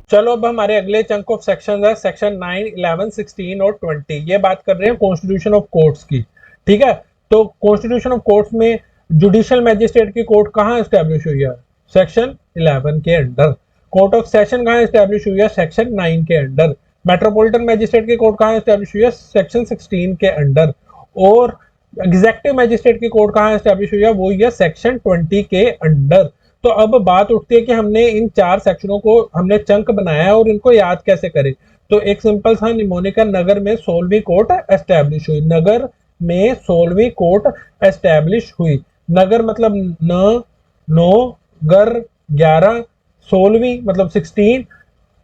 चलो अब हमारे अगले चंक ऑफ सेक्शन है सेक्शन 9, 11, 16 और 20। ये बात कर रहे हैं कॉन्स्टिट्यूशन ऑफ कोर्ट्स की। ठीक है, तो कॉन्स्टिट्यूशन ऑफ कोर्ट्स में जुडिशियल मैजिस्ट्रेट की कोर्ट कहाँ एस्टेब्लिश हुई है? सेक्शन 11 के अंडर। कोर्ट ऑफ सेशन कहाँ एस्टेब्लिश हुई है? सेक्शन 9 के अंडर। मेट्रोपॉलिटन मैजिस्ट्रेट की कोर्ट कहाँ एस्टेब्लिश हुई है? सेक्शन 16 के अंडर। और एग्जेक्टिव मैजिस्ट्रेट की कोर्ट कहाँ एस्टेब्लिश हुई है? वो है सेक्शन 20 के अंडर। तो अब बात उठती है कि हमने इन चार सेक्शनों को हमने चंक बनाया है और इनको याद कैसे करें। तो एक सिंपल सा निमोनिक, नगर में 16वीं कोर्ट एस्टेब्लिश हुई। नगर में 16वीं कोर्ट एस्टेब्लिश हुई। नगर मतलब न, नो, गर 11, 16वीं मतलब 16,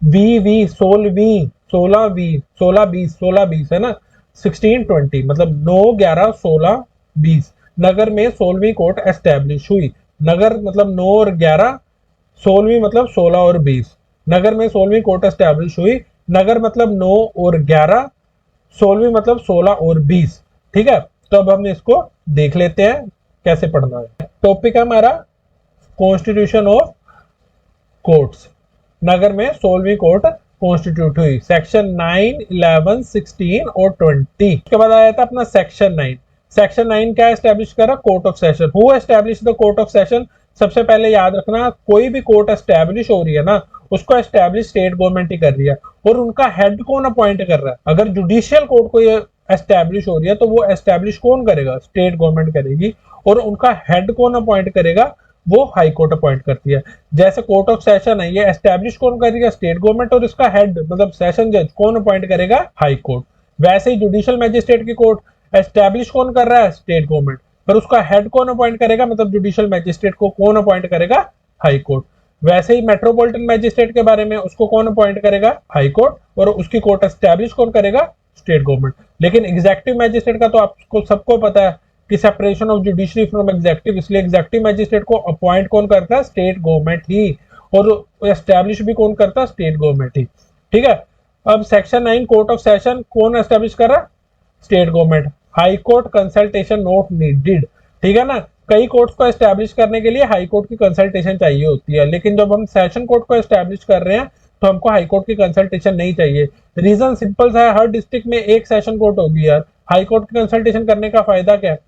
वी 16वीं 16 20 है ना, 16 20 मतलब 9 11 16 20। नगर में 16वीं कोर्ट एस्टेब्लिश हुई। नगर मतलब 9 और 11, 16वीं मतलब 16 और 20। नगर में 16वीं कोर्ट एस्टेब्लिश हुई। नगर मतलब 9 और 11, 16वीं मतलब 16 और 20। ठीक है, तो अब हम इसको देख लेते हैं कैसे पढ़ना है। टॉपिक है हमारा कॉन्स्टिट्यूशन ऑफ कोर्ट्स। नगर में 16वीं कोर्ट कॉन्स्टिट्यूट हुई। सेक्शन 9, 11, 16 और 20। उसके बाद आया था अपना सेक्शन 9। सेक्शन 9 क्या एस्टेब्लिश करा? Court of session. Who establish the court of session? सबसे पहले याद रखना, कोई भी कोर्ट एस्टेब्लिश हो रही है ना, उसको एस्टेब्लिश स्टेट गवर्नमेंट ही कर रही है। और उनका हेड कौन अपॉइंट कर रहा है? अगर जुडिशियल कोर्ट को एस्टेब्लिश हो रही है तो वो एस्टेब्लिश कौन करेगा? स्टेट गवर्नमेंट करेगी। और उनका हेड कौन अपॉइंट करेगा? वो हाई कोर्ट अपॉइंट करती है। जैसे कोर्ट ऑफ सेशन है, ये एस्टेब्लिश कौन करेगा? State government. और इसका हेड मतलब सेशन जज कौन अपॉइंट करेगा? High court. वैसे ही जुडिशियल मैजिस्ट्रेट की कोर्ट एस्टेब्लिश कौन कर रहा है? State government. पर उसका हेड कौन अपॉइंट करेगा? मतलब जुडिशियल मैजिस्ट्रेट को कौन अपॉइंट करेगा? High court. वैसे ही मेट्रोपॉलिटन मैजिस्ट्रेट के बारे में, उसको कौन अपॉइंट करेगा? High court. और उसकी कोर्ट एस्टेब्लिश कौन करेगा? State government. लेकिन एग्जेक्टिव मैजिस्ट्रेट का तो आपको सबको पता है कि separation of judiciary from executive, इसलिए एग्जेक्टिव मैजिस्ट्रेट को अपॉइंट कौन करता है? स्टेट गवर्नमेंट ही। और एस्टैब्लिश भी कौन करता है? स्टेट गवर्नमेंट ही। ठीक है, अब सेक्शन 9 कोर्ट ऑफ सेशन कौन एस्टैब्लिश कर रहा है? State government. High court consultation not needed. ठीक है ना, कई कोर्ट्स को एस्टैब्लिश करने के लिए हाई कोर्ट की कंसल्टेशन चाहिए होती है, लेकिन जब हम सेशन कोर्ट को एस्टैब्लिश कर रहे हैं तो हमको हाई कोर्ट की कंसल्टेशन नहीं चाहिए। रीजन सिंपल सा है, हर डिस्ट्रिक्ट में एक सेशन कोर्ट होगी यार, हाई कोर्ट की कंसल्टेशन करने का फायदा क्या है?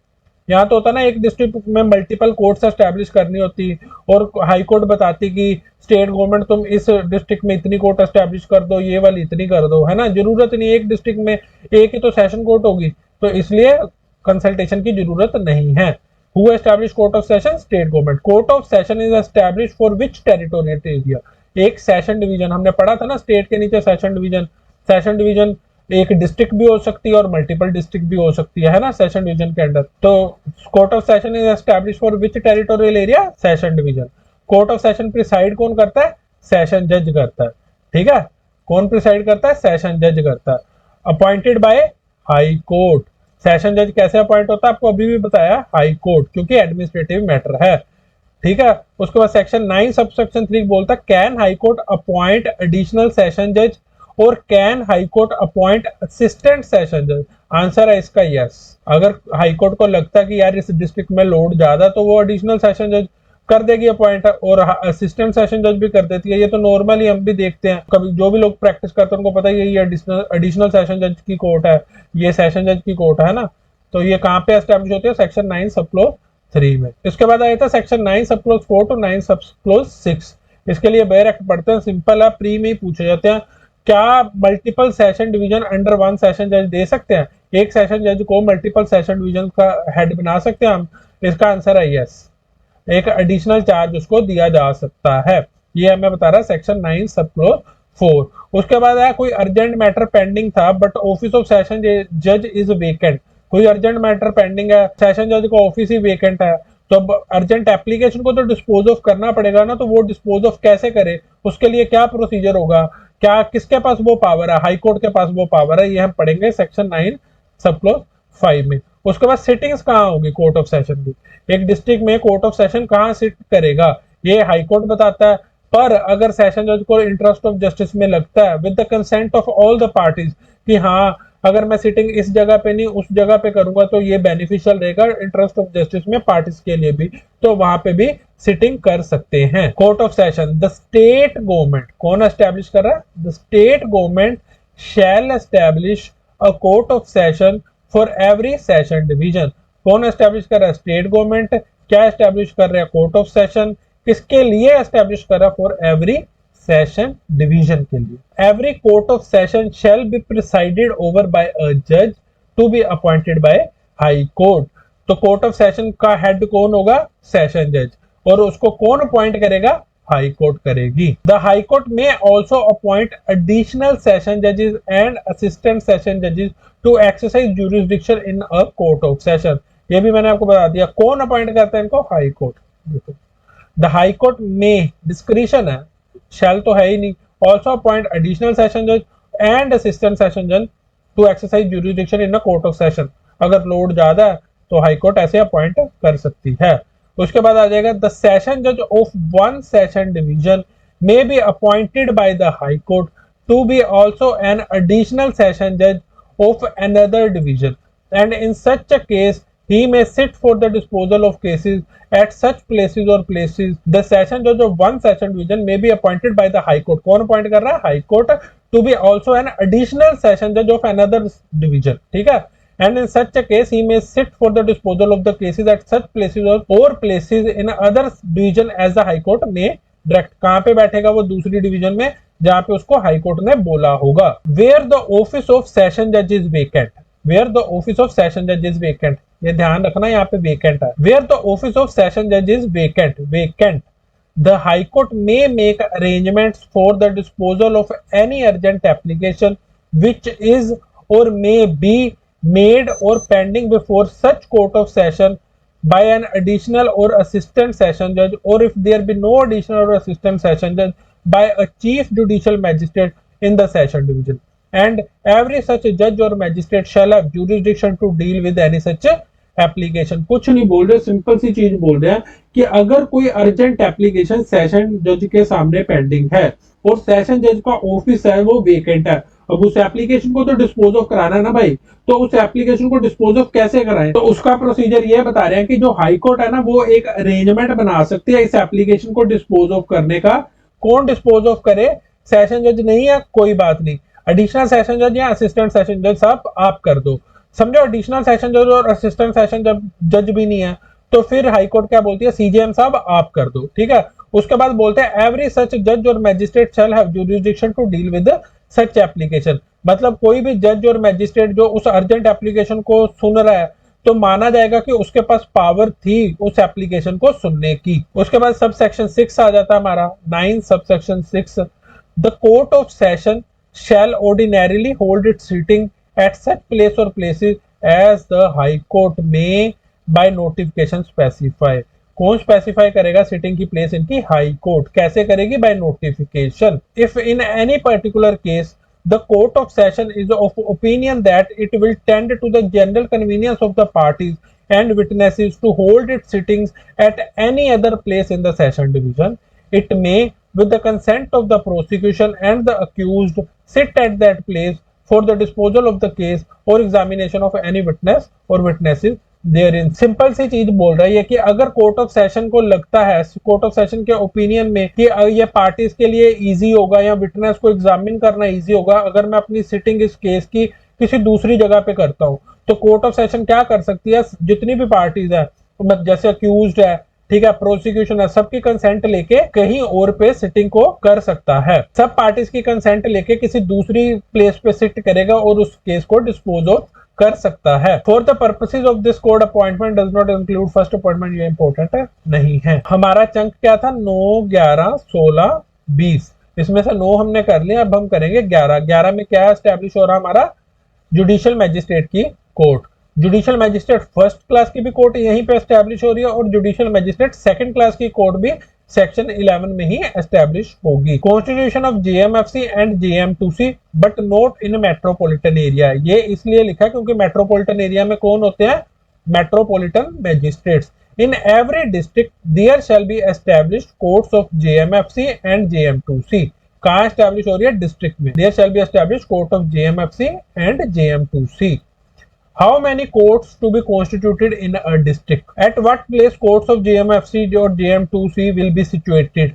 यहाँ तो होता ना, एक डिस्ट्रिक्ट में मल्टीपल कोर्ट्स एस्टैब्लिश करनी होती और हाई कोर्ट बताती कि स्टेट गवर्नमेंट तुम इस डिस्ट्रिक्ट में इतनी कोर्ट एस्टैब्लिश कर दो, ये वाली इतनी कर दो, है ना। जरूरत नहीं, एक डिस्ट्रिक्ट में एक ही तो सेशन कोर्ट होगी, तो इसलिए कंसल्टेशन की जरूरत नहीं है। Who establish court of session? State government. Court of session is establish for which territorial area? एक सेशन डिवीजन, हमने पढ़ा था ना, स्टेट के नीचे सेशन डिवीजन। सेशन डिवीजन एक डिस्ट्रिक्ट भी हो सकती है और मल्टीपल डिस्ट्रिक्ट भी हो सकती है ना, सेशन डिवीजन के अंडर। तो court of session is establish for which territorial area? Session division. Court of session preside कौन करता है? सेशन जज करता है। ठीक है, कौन प्रिसाइड करता है? सेशन जज करता है। Appointed by high court. Session जज कैसे अपॉइंट होता है? आपको अभी भी बताया, हाई कोर्ट, क्योंकि एडमिनिस्ट्रेटिव मैटर है। ठीक है, उसके बाद सेक्शन 9 सबसेक्शन 3 बोलता है can high court appoint additional session जज और can high court appoint assistant session जज? आंसर है इसका यस। अगर हाई कोर्ट को लगता है कि यार इस डिस्ट्रिक्ट में लोड ज्यादा, तो वो एडिशनल सेशन जज कर देगी अपॉइंट, और असिस्टेंट सेशन जज भी कर देती है। ये तो नॉर्मली हम भी देखते हैं, कभी जो भी लोग प्रैक्टिस करते हैं उनको पता है ये एडिशनल सेशन जज की कोर्ट है, ये सेशन जज की कोर्ट है ना। तो ये कहाँ पे एस्टेब्लिश होती है? सेक्शन 9 सब क्लोज 3 में। इसके बाद आया था सेक्शन 9 सब क्लोज 4 टू 9 सब क्लोज 6। इसके लिए बेयर एक्ट पढ़ते हैं, सिंपल है, प्री में ही पूछे जाते हैं। क्या multiple session division under one session जज दे सकते हैं? एक सेशन जज को मल्टीपल सेशन डिवीजन का हेड बना सकते हैं हम? इसका आंसर है यस। एक एडिशनल चार्ज उसको दिया जा सकता है। ये हमें बता रहा है सेक्शन 9 सब क्लोज 4। उसके बाद आया कोई अर्जेंट मैटर पेंडिंग था बट ऑफिस ऑफ सेशन जज इज वेकेंट। कोई अर्जेंट मैटर पेंडिंग है, सेशन जज का ऑफिस ही वेकेंट है, तो अब अर्जेंट एप्लीकेशन को तो डिस्पोज ऑफ करना पड़ेगा ना। तो वो डिस्पोज ऑफ कैसे करे? उसके लिए क्या प्रोसीजर होगा? क्या किसके पास वो पावर है? हाई कोर्ट के पास वो पावर है। ये हम पढ़ेंगे सेक्शन 9 सब क्लोज 5 में। उसके बाद सिटिंग्स कहाँ होगी कोर्ट ऑफ सेशन की? एक डिस्ट्रिक्ट में कोर्ट ऑफ सेशन कहाँ सिट करेगा? ये हाई कोर्ट बताता है। पर अगर सेशन जज को इंटरेस्ट ऑफ जस्टिस में लगता है with the consent of all the parties कि हाँ अगर मैं सिटिंग इस जगह पे नहीं उस जगह पे करूंगा तो ये बेनिफिशियल रहेगा इंटरेस्ट ऑफ जस्टिस में पार्टीज के लिए भी, तो वहां पे भी सिटिंग कर सकते हैं। Court of session, the state government, कौन एस्टेब्लिश कर रहा है? The state government shell establish a court of session for every session division. कौन एस्टेब्लिश कर रहा है? State government. क्या एस्टेब्लिश कर रहे हैं? Court of session. किसके लिए एस्टेब्लिश कर रहा है? फॉर एवरी सेशन डिवीजन के लिए। Every court of session shall be presided over by अ जज to be appointed by high court. तो कोर्ट ऑफ सेशन का हेड कौन होगा? सेशन जज। और उसको कौन अपॉइंट करेगा? हाई कोर्ट करेगी। द हाई कोर्ट में ऑल्सो अपॉइंट एडिशनल सेशन जजेस एंड असिस्टेंट सेशन जजेस to exercise jurisdiction in a court of session. ये भी मैंने आपको बता दिया। कौन अपॉइंट करता है इनको? High court. The high court में डिस्क्रिशन है, शैल तो है ही नहीं। ऑल्सो अपॉइंट एडिशनल सेशन जज एंड असिस्टेंट सेशन जज to exercise jurisdiction in a court of session. अगर लोड ज्यादा है तो हाई कोर्ट ऐसे अपॉइंट कर सकती है। उसके बाद आ जाएगा द सेशन जज of one session division may be appointed by the high court to be also an additional session जज of another division and in such a case he may sit for the disposal of cases at such places or places. The session judge of one session division may be appointed by the high court. कौन appoint कर रहा है? High court. to be also an additional session judge of another division, ठीक है। and in such a case he may sit for the disposal of the cases at such places or places in other division as the high court may direct। कहाँ पे बैठेगा वो? दूसरी division में जहाँ पे उसको हाई कोर्ट ने बोला होगा। where the office of session judge is vacant, where the office of session judge is vacant, ये ध्यान रखना यहाँ पे vacant है। where the office of session judge is vacant the high court may make arrangements for the disposal of any urgent application which is or may be made or pending before such court of session by an additional or assistant session judge, or if there be no additional or assistant session judge, by a chief judicial magistrate in the session division, and every such judge or magistrate shall have jurisdiction to deal with any such application. कुछ नहीं बोल रहे, simple सी चीज बोल रहे हैं कि अगर कोई अर्जेंट एप्लीकेशन सेशन जज के सामने पेंडिंग है और सेशन जज का ऑफिस है वो वेकेंट है, अब उस एप्लीकेशन को तो डिस्पोज ऑफ कराना है ना भाई, तो उस एप्लीकेशन को डिस्पोज ऑफ कैसे कराएं? तो उसका प्रोसीजर ये बता रहे हैं कि जो हाई कोर्ट है ना वो एक अरेंजमेंट बना सकती है इस एप्लीकेशन को डिस्पोज ऑफ करने का। कौन डिस्पोज ऑफ करे? सेशन जज नहीं है, कोई बात नहीं, एडिशनल सेशन जज या असिस्टेंट सेशन जज साहब आप कर दो। समझो एडिशनल सेशन जज और असिस्टेंट सेशन जज भी नहीं है तो फिर हाई कोर्ट क्या बोलती है? सीजेएम साहब आप कर दो, ठीक है। उसके बाद बोलते हैं एवरी सच जज और magistrate shall have jurisdiction to deal with such application. मतलब कोई भी जज और मैजिस्ट्रेट जो उस अर्जेंट एप्लीकेशन को सुन रहा है तो माना जाएगा कि उसके पास पावर थी उस एप्लीकेशन को सुनने की। उसके बाद सब सेक्शन 6 आ जाता है हमारा 9 subsection 6। The court of session shall ordinarily hold its sitting at such place or places as the high court may by notification specify। कौन स्पेसिफाई करेगा सिटिंग की प्लेस इनकी? High court. कैसे करेगी? By notification. If in any particular case the court of session is of opinion that it will tend to the general convenience of the parties and witnesses to hold its sittings at any other place in the session division, it may with the consent of the prosecution and the accused sit at that place for the disposal of the case or examination of any witness or witnesses therein। Simple सी चीज बोल रही है कि अगर court of session को लगता है, कोर्ट ऑफ सेशन के ओपिनियन में कि ये पार्टीज के लिए इजी होगा या विटनेस को एग्जामिन करना इजी होगा अगर मैं अपनी सिटिंग इस केस की किसी दूसरी जगह पे करता हूँ, तो कोर्ट ऑफ सेशन क्या कर सकती है? जितनी भी पार्टीज है, जैसे अक्यूज्ड है, ठीक है, प्रोसिक्यूशन है, सबकी कंसेंट लेके कहीं और पे सिटिंग को कर सकता है। सब पार्टीज की कंसेंट लेके किसी दूसरी प्लेस पे सिट करेगा और उस केस को डिस्पोज ऑफ कर सकता है। For the purposes of this court appointment does not include first appointment. ये इंपॉर्टेंट है नहीं है। हमारा चंक क्या था? 9, 11, 16, 20। इसमें से 9 हमने कर लिया, अब हम करेंगे 11। 11 में क्या एस्टेब्लिश हो रहा हमारा? जुडिशियल मैजिस्ट्रेट की court. Judicial magistrate first class की भी कोर्ट यहीं पे एस्टेब्लिश हो रही है और जुडिशियल मैजिस्ट्रेट सेकंड क्लास की कोर्ट भी सेक्शन 11 में ही एस्टेब्लिश होगी। Constitution of JMFC and JM two C but not in metropolitan area. ये इसलिए लिखा क्योंकि मेट्रोपॉलिटन एरिया में कौन होते हैं? Metropolitan magistrates. In every district there shall be established courts of JMFC and JM two C. कहाँ एस्टैब्लिश हो रही है? डिस्ट्रिक्ट में। There shall be establish court of JMFC and JM two C. How many courts to be constituted in a district? At what place courts of JMFC और JM2C will be situated?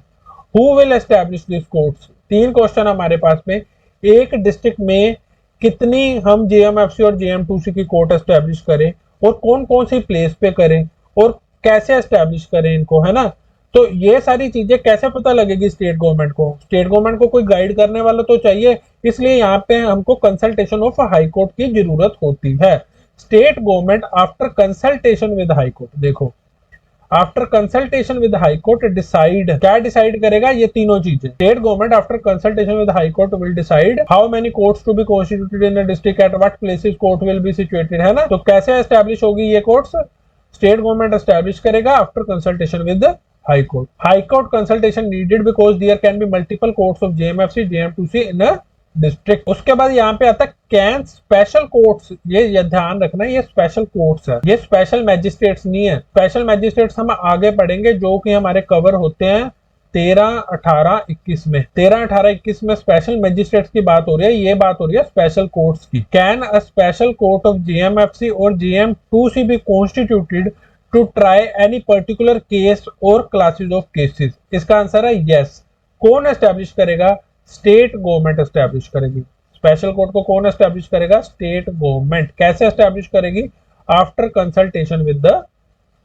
Who will establish these courts? तीन question हमारे पास में। एक district में कितनी हम JMFC और JM2C की कोर्ट एस्टेब्लिश करें और कौन कौन सी प्लेस पे करें और कैसे एस्टेब्लिश करें इनको, है ना। तो ये सारी चीजें कैसे पता लगेगी स्टेट गवर्नमेंट को? स्टेट गवर्नमेंट को कोई गाइड करने वाला तो चाहिए, इसलिए यहाँ पे हमको कंसल्टेशन ऑफ हाई कोर्ट की जरूरत होती है। State government after consultation with high court, देखो after consultation with high court decide, क्या डिसाइड करेगा? ये तीनों चीजें। State government after consultation with high court will decide how many courts to be constituted in a district, at what places court will be situated, है ना। तो कैसे establish होगी ये कोर्ट्स? स्टेट गवर्नमेंट एस्टैब्लिश करेगा after consultation with high court. High court consultation needed because there can be multiple courts of JMFC JM two C in a district. उसके बाद यहाँ पे आता है कैन स्पेशल कोर्ट्स, ये ध्यान रखना है, ये स्पेशल कोर्ट्स है, ये स्पेशल मैजिस्ट्रेट्स नहीं है। स्पेशल मैजिस्ट्रेट्स हम आगे पढ़ेंगे जो कि हमारे कवर होते हैं 13, 18, 21 में। 13, 18, 21 में स्पेशल मैजिस्ट्रेट्स की बात हो रही है, ये बात हो रही है स्पेशल कोर्ट्स की। Can a special court of JMFC और JM two C be constituted to try any particular case or classes of cases? इसका आंसर है यस। कौन एस्टेब्लिश करेगा? स्टेट गवर्नमेंट एस्टैब्लिश करेगी। स्पेशल कोर्ट को कौन एस्टैब्लिश करेगा? State government. कैसे एस्टैब्लिश करेगी? After consultation with the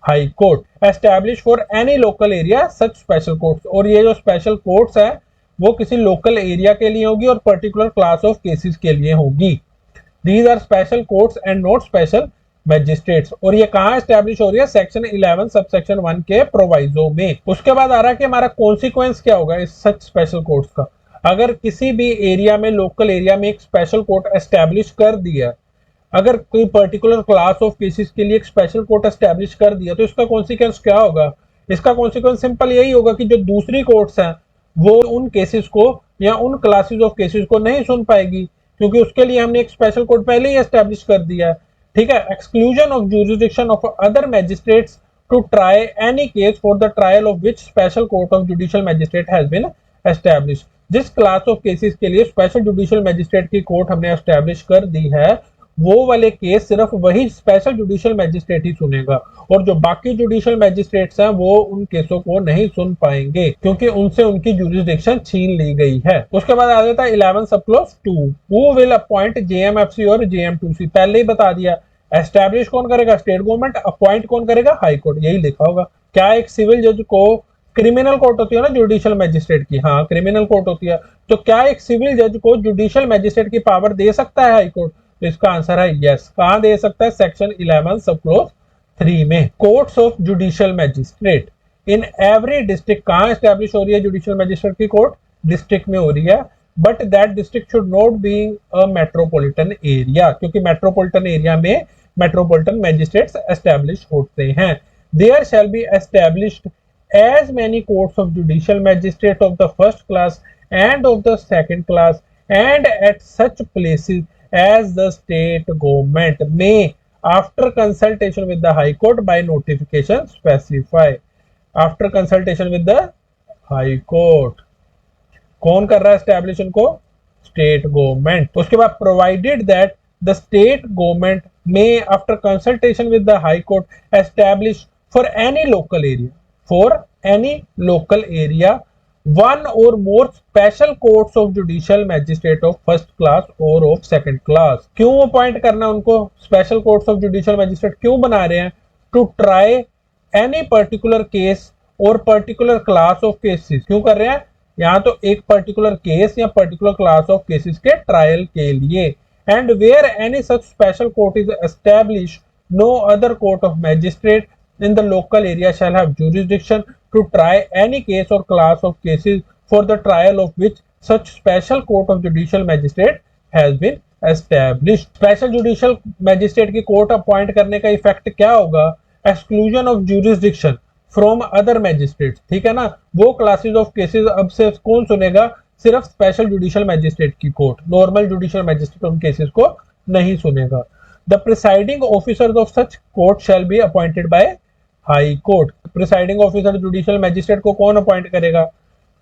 high court. Establish for any local area such special courts, और ये जो स्पेशल कोर्ट्स है वो किसी लोकल एरिया के लिए होगी और पर्टिकुलर क्लास ऑफ केसेस के लिए होगी। These are special courts and not special magistrates. और ये कहाँ एस्टैब्लिश हो रही है? सेक्शन 11 सब सेक्शन 1 के प्रोवाइजो में। उसके बाद आ रहा है कि हमारा कॉन्सिक्वेंस क्या होगा इस सच स्पेशल कोर्ट्स का। अगर किसी भी एरिया में, लोकल एरिया में एक स्पेशल कोर्ट एस्टैब्लिश कर दिया, अगर कोई पर्टिकुलर क्लास ऑफ केसेस के लिए एक स्पेशल कोर्ट एस्टैब्लिश कर दिया, तो इसका कॉन्सिक्वेंस क्या होगा? इसका कॉन्सिक्वेंस सिंपल यही होगा कि जो दूसरी कोर्ट्स हैं वो उन केसेस को या उन क्लासेस ऑफ केसेस को नहीं सुन पाएगी, क्योंकि उसके लिए हमने एक स्पेशल कोर्ट पहले ही एस्टैब्लिश कर दिया है। ठीक है। Exclusion of jurisdiction of other magistrates to try any case for the trial of which special court of judicial magistrate has been establish. जिस क्लास ऑफ केसेस के लिए स्पेशल जुडिशियल मैजिस्ट्रेट की court हमने एस्टैब्लिश कर दी है, वो वाले केस सिर्फ वही स्पेशल जुडिशियल मैजिस्ट्रेट ही सुनेगा, और जो बाकी जुडिशियल मैजिस्ट्रेट्स हैं वो उन केसों को नहीं सुन पाएंगे, क्योंकि उनसे उनकी जुरिसडिक्शन छीन ली गई है। उसके बाद आ जाता है 11 subclause 2। Who will appoint JMFC और जेएम2सी? पहले ही बता दिया, एस्टैब्लिश कौन करेगा? State government. अपॉइंट कौन करेगा? High court. यही लिखा होगा। क्या एक सिविल जज को, क्रिमिनल कोर्ट होती है ना जुडिशियल मैजिस्ट्रेट की, हाँ क्रिमिनल कोर्ट होती है, तो क्या एक सिविल जज को जुडिशियल मैजिस्ट्रेट की पावर दे सकता है हाई कोर्ट? तो इसका आंसर है यस। कहां दे सकता है? सेक्शन 11 सब क्लॉज 3 में। Courts of judicial magistrate in every district. कहां एस्टैब्लिश हो रही है जुडिशियल मैजिस्ट्रेट की कोर्ट? डिस्ट्रिक्ट में हो रही है, but that district should not be a metropolitan area, क्योंकि मेट्रोपॉलिटन एरिया में मेट्रोपॉलिटन मैजिस्ट्रेट्स एस्टैब्लिश होते हैं। There shall be established as many courts of judicial magistrate of the first class and of the second class and at such places as the state government may after consultation with the high court by notification specify। after consultation with the high court कौन कर रहा है establish इनको? State government. उसके बाद provided that the state government may after consultation with the high court establish for any local area, for any local area one or more special courts of judicial magistrate of first class or of second class। क्यों appoint करना उनको special courts of judicial magistrate? क्यों बना रहे हैं? To try any particular case और particular class of cases. क्यों कर रहे हैं? यहाँ तो एक पर्टिकुलर केस या पर्टिकुलर क्लास ऑफ केसेस के ट्रायल के लिए। And where any such special court is establish no other court of magistrate in the local area shall have jurisdiction to try any case or class of cases for the trial of which such special court of judicial magistrate has been established। special judicial magistrate की court appoint करने का effect क्या होगा? exclusion of jurisdiction from other magistrates। ठीक है ना, वो classes of cases अब से कौन सुनेगा? सिर्फ स्पेशल जुडिशियल मैजिस्ट्रेट की कोर्ट। नॉर्मल जुडिशियल मैजिस्ट्रेट उन केसेस को नहीं सुनेगा। The presiding officers of such court shall be appointed by high court. Presiding officer judicial magistrate को कौन अपॉइंट करेगा?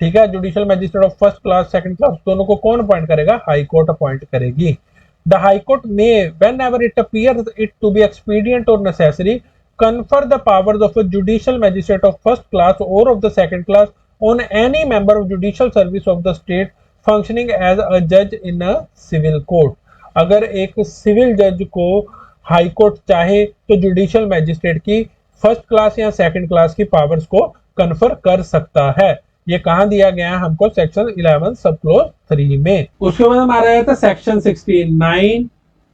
ठीक है। Judicial magistrate of first class, second class, दोनों को कौन अपॉइंट करेगा? हाई कोर्ट अपॉइंट करेगी। द हाई कोर्ट में whenever it appears it to be expedient or necessary confer the powers of a judicial magistrate of first class or of the second class on any member of judicial service of the state functioning as a judge in a civil court। अगर एक civil जज को high court चाहे तो judicial magistrate की first class या second class की powers को कन्फर कर सकता है। ये कहां दिया गया है हमको? सेक्शन 11 सब क्लोज 3 में। उसके बाद हमारा आया था सेक्शन 16 9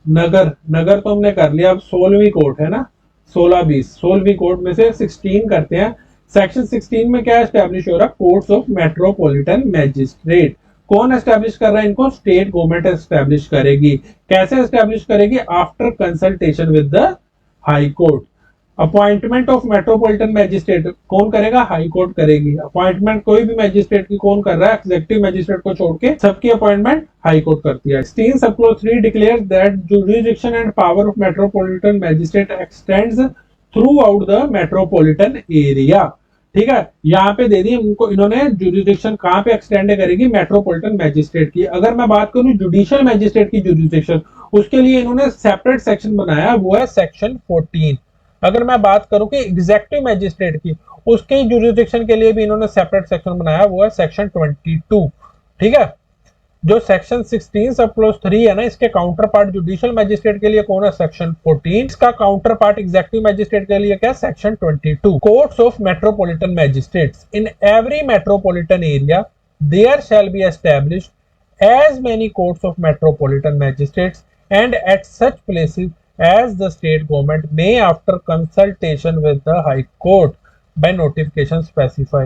नगर। नगर तो हमने कर लिया, अब 16वीं कोर्ट है ना, 16-20 16वीं कोर्ट में से 16 करते हैं। सेक्शन 16 में क्या एस्टेब्लिश हो रहा है? Courts of metropolitan magistrate. कौन एस्टेब्लिश कर रहा है इनको? स्टेट गवर्नमेंट एस्टेब्लिश करेगी। कैसे एस्टेब्लिश करेगी? After consultation with the high court. Appointment of metropolitan magistrate कौन करेगा? हाई कोर्ट करेगी। अपॉइंटमेंट कोई भी मैजिस्ट्रेट की कौन कर रहा है? एग्जीक्यूटिव मैजिस्ट्रेट को छोड़ के सबकी अपॉइंटमेंट हाई कोर्ट करती है। 16 सब clause 3 declares that jurisdiction and power of metropolitan magistrate x tends through out the metropolitan area. ठीक है, यहाँ पे दे दी उनको इन्होंने जुरिसडिक्शन कहाँ पे एक्सटेंड करेगी? मेट्रोपॉलिटन मैजिस्ट्रेट की। अगर मैं बात करूं जुडिशियल मैजिस्ट्रेट की जुरिसडिक्शन, उसके लिए इन्होंने सेपरेट सेक्शन बनाया, वो है सेक्शन 14। अगर मैं बात करूं कि एग्जीक्यूटिव मैजिस्ट्रेट की, उसके जुरिसडिक्शन के लिए भी इन्होंने सेपरेट सेक्शन बनाया, वो है सेक्शन 22। ठीक है, जो सेक्शन 16 सब क्लोज 3 है ना, इसके काउंटर पार्ट जुडिशियल मैजिस्ट्रेट के लिए कौन है? सेक्शन 14। इसका काउंटर पार्ट एग्जीक्यूटिव मैजिस्ट्रेट के लिए क्या? Section 22। Courts of metropolitan magistrates in every metropolitan area there shall be established as many courts of metropolitan magistrates and at such places as the state government may after consultation with the high court by notification specify।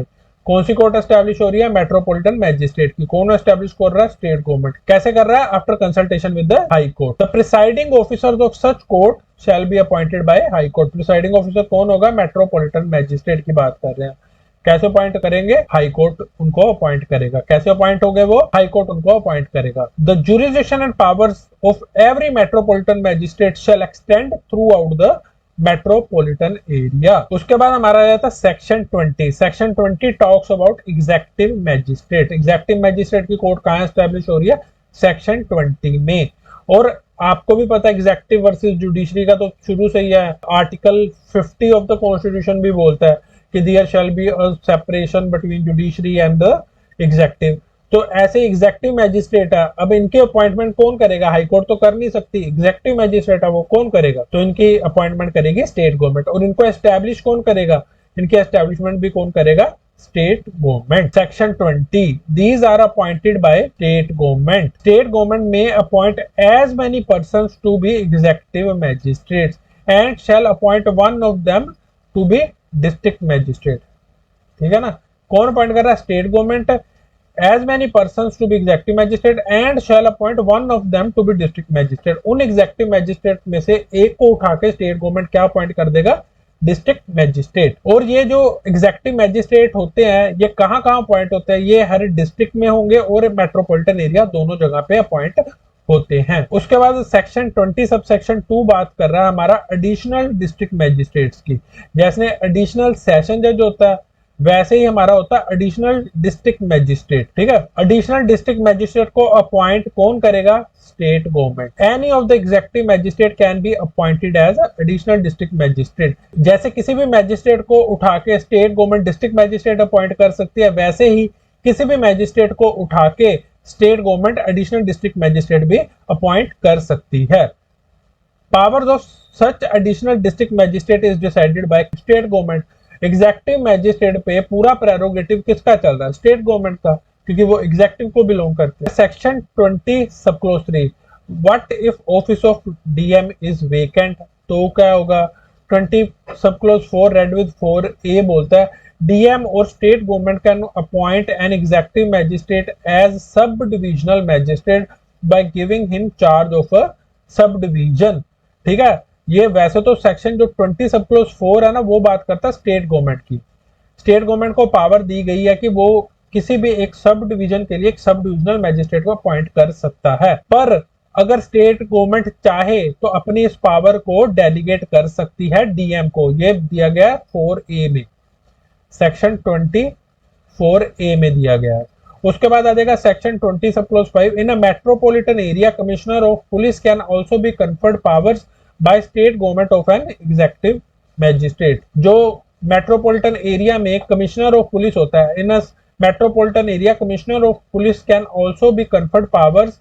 कौन सी court establish हो रही है? Metropolitan magistrate की। कौन establish कर रहा है? State government. कैसे कर रहा है? After consultation with the high court. The presiding officers of such court shall be appointed by high court. Presiding officer कौन होगा? मेट्रोपॉलिटन मैजिस्ट्रेट की बात कर रहे हैं। कैसे अपॉइंट करेंगे? हाई कोर्ट उनको अपॉइंट करेगा। कैसे अपॉइंट हो गए वो? हाई कोर्ट उनको अपॉइंट करेगा। The jurisdiction and powers of every metropolitan magistrate shall extend throughout the metropolitan area. उसके बाद हमारा आया था section 20। Section 20 talks about executive magistrate. Executive magistrate की कोर्ट कहां एस्टैब्लिश हो रही है? सेक्शन 20 में। और आपको भी पता है एग्जीक्यूटिव वर्सेस जुडिशरी का तो शुरू से ही है। आर्टिकल 50 ऑफ द कॉन्स्टिट्यूशन भी बोलता है कि there shall be a separation between judiciary and the executive. तो ऐसे एग्जीक्यूटिव मैजिस्ट्रेट है, अब इनके अपॉइंटमेंट कौन करेगा? हाई कोर्ट तो कर नहीं सकती, एग्जीक्यूटिव मैजिस्ट्रेट है वो कौन करेगा? तो इनकी अपॉइंटमेंट करेगी स्टेट गवर्नमेंट। और इनको एस्टैब्लिश कौन करेगा? इनके एस्टैब्लिशमेंट भी कौन करेगा? State government. Section 20 these are appointed by state government. State government may appoint as many persons to be executive magistrates and shall appoint one of them to be district magistrate. ठीक है ना, कौन appoint कर रहा है? State government. As many persons to be executive magistrate and shall appoint one of them to be district magistrate. उन executive magistrate में से एक को उठा के स्टेट गवर्नमेंट क्या अपॉइंट कर देगा? District magistrate. और ये जो एग्जीक्यूटिव मैजिस्ट्रेट होते हैं ये कहां कहां अपॉइंट होते हैं? ये हर डिस्ट्रिक्ट में होंगे और मेट्रोपॉलिटन एरिया, दोनों जगह पे अपॉइंट होते हैं। उसके बाद सेक्शन 20 सब सेक्शन 2 बात कर रहा है हमारा एडिशनल डिस्ट्रिक्ट मैजिस्ट्रेट्स की। जैसे एडिशनल सेशन जज होता है वैसे ही हमारा होता है एडिशनल डिस्ट्रिक्ट मैजिस्ट्रेट। ठीक है, एडिशनल डिस्ट्रिक्ट मैजिस्ट्रेट को अपॉइंट कौन करेगा? State government. Any of the executive magistrate can be appointed as additional district magistrate. जैसे किसी भी मैजिस्ट्रेट को उठा के state government district magistrate appoint कर सकती है, वैसे ही किसी भी मैजिस्ट्रेट को उठा के state government additional district magistrate भी अपॉइंट कर सकती है। Powers of such additional district magistrate is decided by state government. Executive magistrate पे पूरा प्रेरोगेटिव किसका चल रहा है? स्टेट गवर्नमेंट का, क्योंकि वो एग्जीक्यूटिव को बिलोंग करते हैं। सेक्शन 20 सब clause 3 what if office of DM is vacant. तो क्या होगा? 20 सब क्लोज 4 रेड विद 4A बोलता है डीएम और state government can appoint an executive magistrate as sub divisional magistrate by giving him charge of a subdivision. ठीक है, ये वैसे तो सेक्शन जो 20 सब क्लोज 4 है ना वो बात करता है स्टेट गवर्नमेंट की। स्टेट गवर्नमेंट को पावर दी गई है कि वो किसी भी एक सब डिवीजन के लिए एक सब डिविजनल मैजिस्ट्रेट को अपॉइंट कर सकता है, पर अगर स्टेट गवर्नमेंट चाहे तो अपनी इस पावर को डेलीगेट कर सकती है डीएम को। ये दिया गया 4A में, सेक्शन 20 4A में दिया गया है। उसके बाद आ जाएगा section 20 sub clause 5, in a metropolitan area commissioner of police can also be conferred powers by state government of an executive magistrate. जो मेट्रोपॉलिटन एरिया में कमिश्नर ऑफ पुलिस होता है, in a metropolitan area commissioner of police can also be conferred powers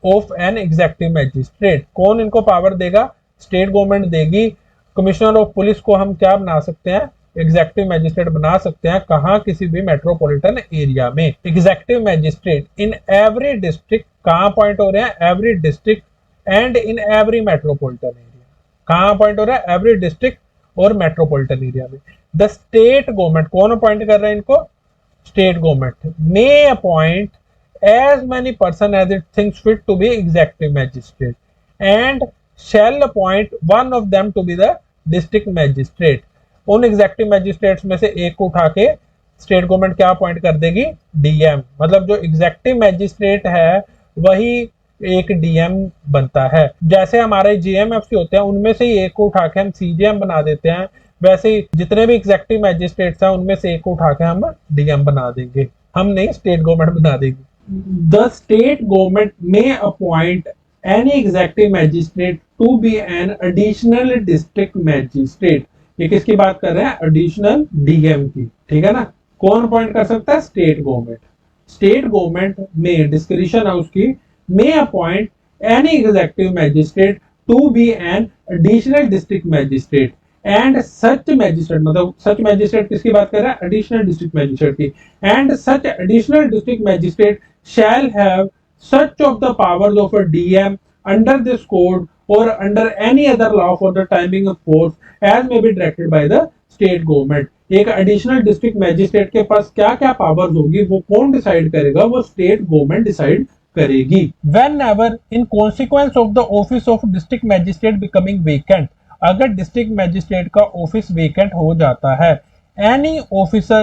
of an executive magistrate. कौन इनको power देगा? State government देगी। Commissioner of police को हम क्या बना सकते हैं? एग्जीक्यूटिव मैजिस्ट्रेट बना सकते हैं। कहां? किसी भी मेट्रोपॉलिटन एरिया में। Executive magistrate in every district, कहां अपॉइंट हो रहे हैं? Every district and in every metropolitan area. कहां अपॉइंट हो रहा है? एवरी डिस्ट्रिक्ट और मेट्रोपॉलिटन एरिया में। द स्टेट गवर्नमेंट, कौन अपॉइंट कर रहा है इनको? State government may appoint as many person as it thinks fit to be executive magistrate and shall appoint one of them to be the district magistrate। उन executive magistrates में से एक को उठा के स्टेट गवर्नमेंट क्या अपॉइंट कर देगी? डीएम। मतलब जो एग्जेक्टिव मैजिस्ट्रेट है वही एक डीएम बनता है। जैसे हमारे जीएमएफसी होते हैं उनमें से ही एक को उठा के हम सीजीएम बना देते हैं, वैसे ही जितने भी एग्जेक्टिव मैजिस्ट्रेट्स हैं उनमें से एक को उठा के हम डीएम बना देंगे। हम नहीं, स्टेट गवर्नमेंट बना देगी। The state government may appoint any executive magistrate to be an additional district magistrate। ये किसकी बात कर रहे हैं? एडिशनल डीएम की, ठीक है ना। कौन अपॉइंट कर सकता है? State government. स्टेट गवर्नमेंट में डिस्क्रिशन है उसकी, may appoint any executive magistrate to be an additional district magistrate and such magistrate, मतलब सच मैजिस्ट्रेट किसकी बात कर रहा है? एडिशनल डिस्ट्रिक्ट मैजिस्ट्रेट की। And such additional district magistrate shall have such of the powers of a DM under this code or under any other law for the timing of force as may be directed by the state government। एक additional district magistrate के पास क्या क्या powers होगी वो कौन decide करेगा? वो state government decide करेगी। Whenever in consequence of the office of district magistrate becoming vacant, अगर डिस्ट्रिक्ट मैजिस्ट्रेट का ऑफिस वेकेंट हो जाता है, any officer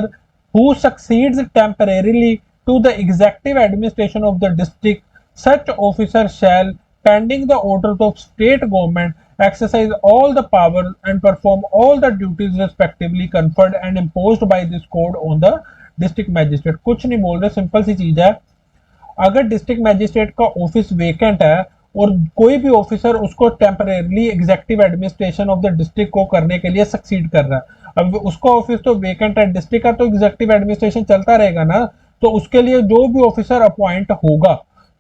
who succeeds temporarily to the executive administration of the district, such officer shall, pending the orders of state government, exercise all the powers and perform all the duties respectively conferred and imposed by this code on the district magistrate। कुछ नहीं बोल रहे, simple सी चीज है। अगर district magistrate का office vacant है और कोई भी ऑफिसर उसको temporarily executive administration of the district को करने के लिए सक्सीड कर रहा है, अब उसका ऑफिस तो वेकेंट है, डिस्ट्रिक्ट का तो एग्जीक्यूटिव एडमिनिस्ट्रेशन चलता रहेगा ना, तो उसके लिए जो भी ऑफिसर अपॉइंट होगा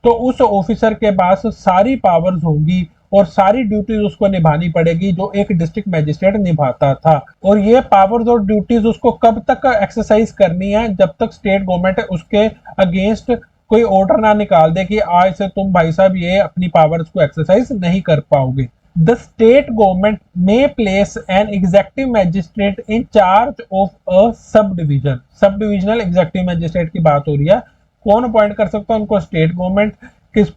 तो उस ऑफिसर के पास सारी पावर्स होंगी और सारी ड्यूटीज उसको निभानी पड़ेगी जो एक डिस्ट्रिक्ट मैजिस्ट्रेट निभाता था। और ये पावर्स और ड्यूटीज उसको कब तक एक्सरसाइज करनी है? जब तक स्टेट गवर्नमेंट उसके अगेंस्ट कोई ऑर्डर ना निकाल दे कि आज से तुम भाई साहब ये अपनी पावर्स को एक्सरसाइज नहीं कर पाओगे। The state government may place an executive magistrate in charge of a subdivision। Subdivisional executive magistrate की बात हो रही है। कौन अपॉइंट कर सकता है उनको? State government.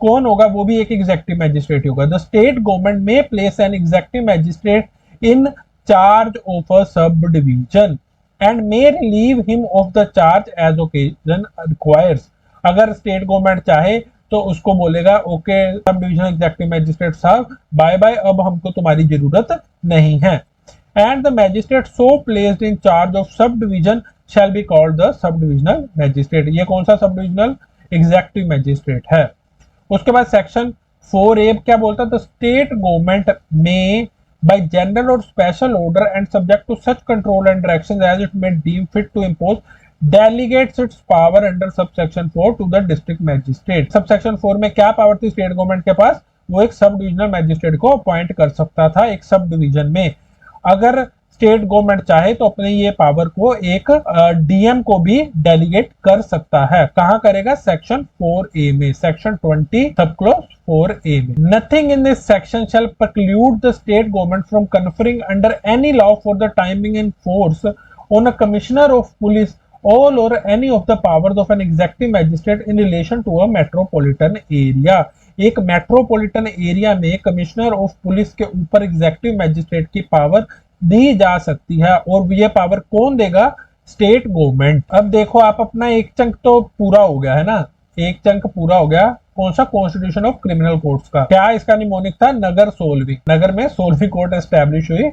कौन होगा? वो भी एक एग्जीक्यूटिव मैजिस्ट्रेट होगा। The state government may place an executive magistrate in charge of a subdivision and may relieve him of the charge as occasion requires। अगर स्टेट गवर्नमेंट चाहे तो उसको बोलेगा okay sub divisional executive magistrate साहब bye bye, अब हमको तुम्हारी जरूरत नहीं है। And the magistrate so placed in charge of sub division shell be called the sub divisional magistrate. ये कौन सा सब डिविजनल? एग्जीक्यूटिव मैजिस्ट्रेट है। उसके बाद सेक्शन 4A क्या बोलता है? द स्टेट गवर्नमेंट में by general or special order and subject to such control and directions as it may deem fit to impose delegates its power under subsection 4 to the district magistrate। subsection 4 में क्या power थी state government के पास? वो एक subdivisional magistrate को appoint कर सकता था एक सब डिवीजन में। अगर स्टेट गवर्नमेंट चाहे तो अपने ये पावर को एक डीएम को भी डेलीगेट कर सकता है। कहां करेगा? सेक्शन 4A में, सेक्शन 20 सब क्लॉज 4A में। Nothing in this section shall preclude the state government from conferring under any law for the timing in force on a commissioner of police all or any of the powers of an executive magistrate in relation to a metropolitan area। एक metropolitan area में commissioner of police के ऊपर executive magistrate की power दी जा सकती है और ये पावर कौन देगा? State government. अब देखो आप अपना एक चंक तो पूरा हो गया है ना, एक चंक पूरा हो गया। कौन सा? कॉन्स्टिट्यूशन ऑफ क्रिमिनल कोर्ट्स का। क्या इसका निमोनिक था? नगर 16वीं। नगर में 16वीं कोर्ट एस्टैब्लिश हुई।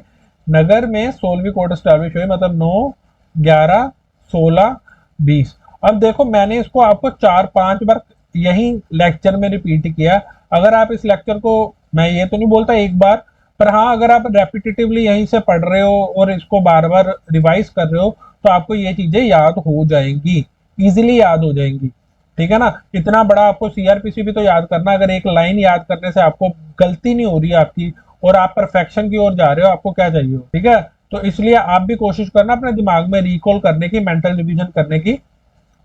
नगर में 16वीं कोर्ट एस्टैब्लिश हुई मतलब 9, 11, 16 20। अब देखो मैंने इसको आपको 4-5 बार यही लेक्चर में रिपीट किया। अगर आप इस लेक्चर को, मैं ये तो नहीं बोलता एक बार, पर हाँ अगर आप रेपिटेटिवली यहीं से पढ़ रहे हो और इसको बार बार रिवाइज कर रहे हो तो आपको ये चीजें याद हो जाएंगी, इजीली याद हो जाएंगी। ठीक है ना, इतना बड़ा आपको सीआरपीसी भी तो याद करना, अगर एक लाइन याद करने से आपको गलती नहीं हो रही है आपकी और आप परफेक्शन की ओर जा रहे हो, आपको क्या चाहिए हो। ठीक है, तो इसलिए आप भी कोशिश करना अपने दिमाग में रिकॉल करने की, मेंटल रिवीजन करने की।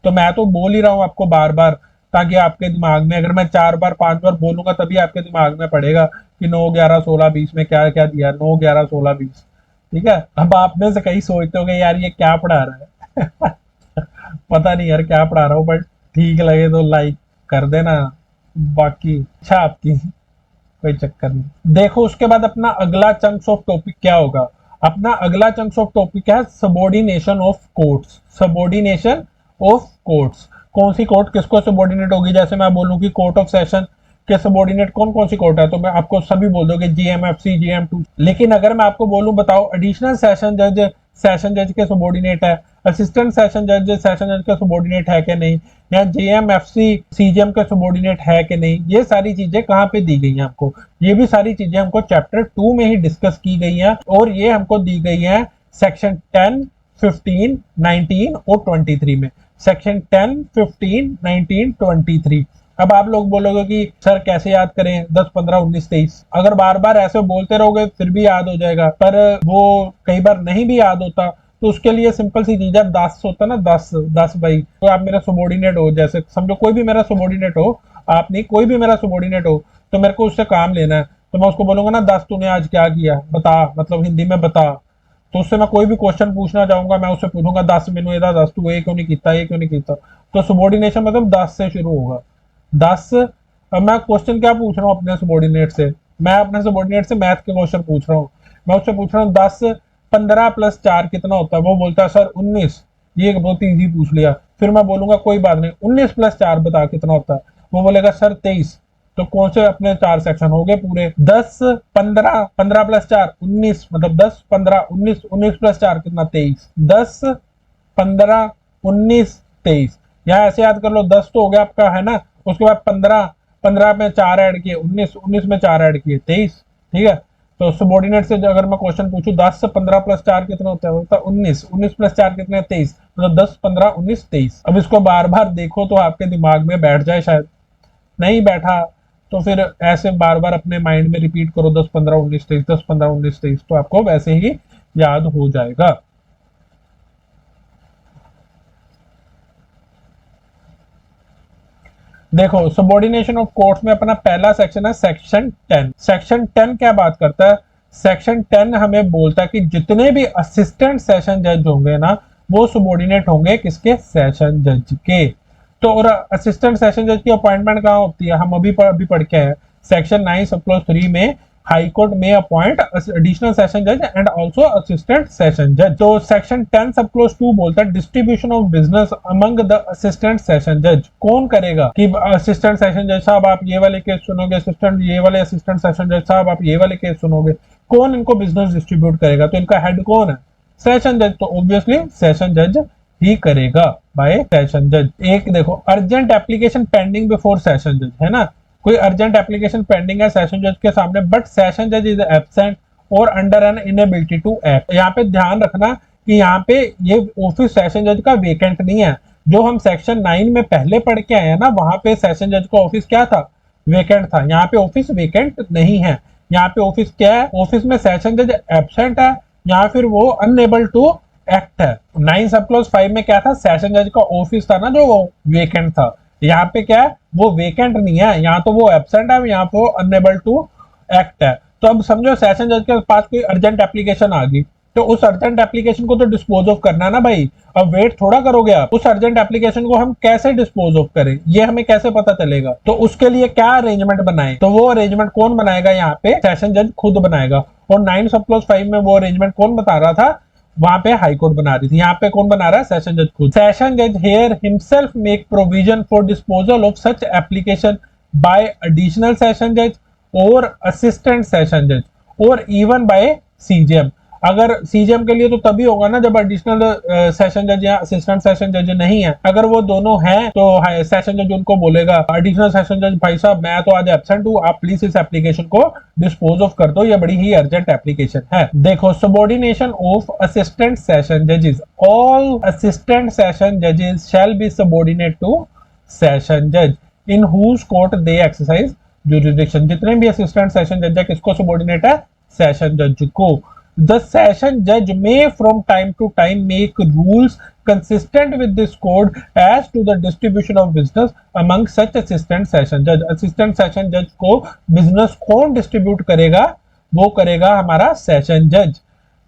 तो मैं तो बोल ही रहा हूँ आपको बार बार, ताकि आपके दिमाग में, अगर मैं 4 बार 5 बार बोलूंगा तभी आपके दिमाग में पड़ेगा कि 9 11 16 20 में क्या क्या दिया, 9 11 16 20। ठीक है, अब आप में से कई सोचते हो यार ये क्या पढ़ा रहा है पता नहीं यार क्या पढ़ा रहा हूँ, बट ठीक लगे तो लाइक कर देना, बाकी अच्छा आपकी, कोई चक्कर नहीं। देखो उसके बाद अपना अगला चंक्स ऑफ टॉपिक क्या होगा। अपना अगला चंक्स ऑफ टॉपिक है subordination of courts. Subordination of courts, कौन सी कोर्ट किसको सबॉर्डिनेट होगी। जैसे मैं बोलूं कि कोर्ट ऑफ सेशन के सबॉर्डिनेट कौन कौन सी कोर्ट है, तो मैं आपको सभी बोल दोगे जीएमएफसी GM2। लेकिन अगर मैं आपको बोलूं बताओ एडिशनल सेशन जज के सबॉर्डिनेट है, असिस्टेंट सेशन जज के सबॉर्डिनेट है कि नहीं, या जेएमएफसी सीजीएम के सबॉर्डिनेट है कि नहीं, ये सारी चीजें कहाँ पे दी गई हैं आपको। ये भी सारी चीजें हमको चैप्टर 2 में ही डिस्कस की गई हैं और ये हमको दी गई है सेक्शन 10, 15, 19 और 23 में। सेक्शन 10, 15, 19, 23। अब आप लोग बोलोगे कि सर कैसे याद करें 10, 15, 19, 23। अगर बार बार ऐसे बोलते रहोगे फिर भी याद हो जाएगा, पर वो कई बार नहीं भी याद होता, तो उसके लिए सिंपल सी चीज है, 10 होता ना, 10 भाई, तो आप मेरा सबॉर्डिनेट हो, जैसे समझो कोई भी मेरा सबॉर्डिनेट हो, आप नहीं, कोई भी मेरा सबॉर्डिनेट हो, तो मेरे को उससे काम लेना है, तो मैं उसको बोलूंगा ना 10 तूने आज क्या किया बता, मतलब हिंदी में बता। तो उससे मैं कोई भी क्वेश्चन पूछना चाहूंगा, मैं उससे पूछूंगा 10 मेनू एदा 10 तू ये क्यों नहीं किया, ये क्यों नहीं किया। तो सबॉर्डिनेशन मतलब 10 से शुरू होगा। 10, अब मैं क्वेश्चन क्या पूछ रहा हूँ अपने सबॉर्डिनेट से, मैं अपने सबॉर्डिनेट से मैथ के क्वेश्चन पूछ रहा हूँ। मैं उससे पूछ रहा हूँ 10 15 + 4 कितना होता है, वो बोलता है सर 19। ये बहुत इजी पूछ लिया। फिर मैं बोलूंगा कोई बात नहीं 19 + 4 बता कितना होता है, वो बोलेगा सर 23। तो कौन से अपने 4 सेक्शन हो गए पूरे, 10 15, 15 + 4 19, मतलब 10 15 19, 19 + 4 कितना 23, 10 15 19 23। यहाँ ऐसे याद कर लो, 10 तो हो गया आपका, है ना, उसके बाद 15, 15 में 4 ऐड किए 19, 19 में 4 ऐड किए 23। ठीक है, तो सबॉर्डिनेट से अगर मैं क्वेश्चन पूछूं 10 से 15 + 4 कितना होता है, होता है 19, 19 + 4 कितने 23, मतलब 10 15 19 23। अब इसको बार बार देखो तो आपके दिमाग में बैठ जाए, शायद नहीं बैठा तो फिर ऐसे बार बार अपने माइंड में रिपीट करो 10 15 19 23, 10 15 19 23, तो आपको वैसे ही याद हो जाएगा। देखो सबॉर्डिनेशन ऑफ कोर्ट्स में अपना पहला सेक्शन है सेक्शन 10। सेक्शन 10 क्या बात करता है, सेक्शन 10 हमें बोलता है कि जितने भी असिस्टेंट सेशन जज होंगे ना, वो सबॉर्डिनेट होंगे किसके, सेशन जज के। तो और असिस्टेंट सेशन जज की अपॉइंटमेंट कहाँ होती है, हम अभी पढ़ के हैं सेक्शन 9 सब क्लॉज 3 में, हाई कोर्ट में अपॉइंट एडिशनल सेशन जज एंड आल्सो असिस्टेंट सेशन जज। तो सेक्शन 10 सब क्लॉज 2 बोलता है distribution of business among the assistant session जज। कौन करेगा कि असिस्टेंट सेशन जज साहब आप ये वाले केस सुनोगे, ये वाले असिस्टेंट सेशन जज साहब आप ये वाले केस सुनोगे, कौन इनको बिजनेस डिस्ट्रीब्यूट करेगा, तो इनका हेड कौन है, सेशन जज। तो ऑब्वियसली सेशन जज ही करेगा बाय सेशन जज। एक देखो urgent application pending before session जज, है ना, कोई अर्जेंट एप्लीकेशन पेंडिंग है सेशन जज के सामने, बट सेशन जज इज एब्सेंट और under an inability to act. यहाँ पे ध्यान रखना कि यहाँ पे ये ऑफिस सेशन जज का वेकेंट नहीं है। जो हम सेक्शन 9 में पहले पढ़ के आए हैं ना, वहां पे सेशन जज का ऑफिस क्या था, वेकेंट था। यहाँ पे ऑफिस वेकेंट नहीं है, यहाँ पे ऑफिस क्या है, ऑफिस में सेशन जज एब्सेंट है या फिर वो अनएबल टू एक्ट है। 9 सब क्लॉज 5 में क्या था, सेशन जज का ऑफिस था ना जो वो वेकेंट था, यहाँ पे क्या है, वो वेकेंट नहीं है, यहाँ तो वो एब्सेंट है, यहाँ पे वो अनएबल टू एक्ट है। तो अब समझो सेशन जज के पास कोई अर्जेंट एप्लीकेशन आ गई, तो उस अर्जेंट एप्लीकेशन को तो डिस्पोज ऑफ करना है ना भाई, अब वेट थोड़ा करोगे आप। उस अर्जेंट एप्लीकेशन को हम कैसे डिस्पोज ऑफ करें, ये हमें कैसे पता चलेगा, तो उसके लिए क्या अरेंजमेंट बनाए, तो वो अरेंजमेंट कौन बनाएगा, यहाँ पे सेशन जज खुद बनाएगा। और 9 सब क्लॉज 5 में वो अरेंजमेंट कौन बता रहा था, वहां पे हाई कोर्ट बना रही थी, यहाँ पे कौन बना रहा है, सेशन जज खुद। सेशन जज here himself make provision for disposal of such application by additional session जज और असिस्टेंट सेशन जज और इवन बाय सीजीएम। अगर सीजीएम के लिए तो तभी होगा ना जब एडिशनल सेशन जज या असिस्टेंट सेशन जज नहीं है। अगर वो दोनों हैं तो सेशन जज उनको बोलेगा एडिशनल सेशन जज भाई साहब मैं तो आज एब्सेंट हूँ, आप प्लीज इस एप्लीकेशन को डिस्पोज ऑफ कर दो, ये बड़ी ही अर्जेंट एप्लीकेशन है। देखो सबॉर्डिनेशन ऑफ असिस्टेंट सेशन जजेस, ऑल असिस्टेंट सेशन जजेस शैल बी सबॉर्डिनेट टू सेशन जज in whose court they exercise jurisdiction. जितने भी असिस्टेंट सेशन जज है किसको सबॉर्डिनेट है? सेशन जज को। The session judge may from time to time make rules consistent with this code as to the distribution of business among such assistant session judge। assistant session judge को business कौन distribute करेगा? वो करेगा हमारा session judge।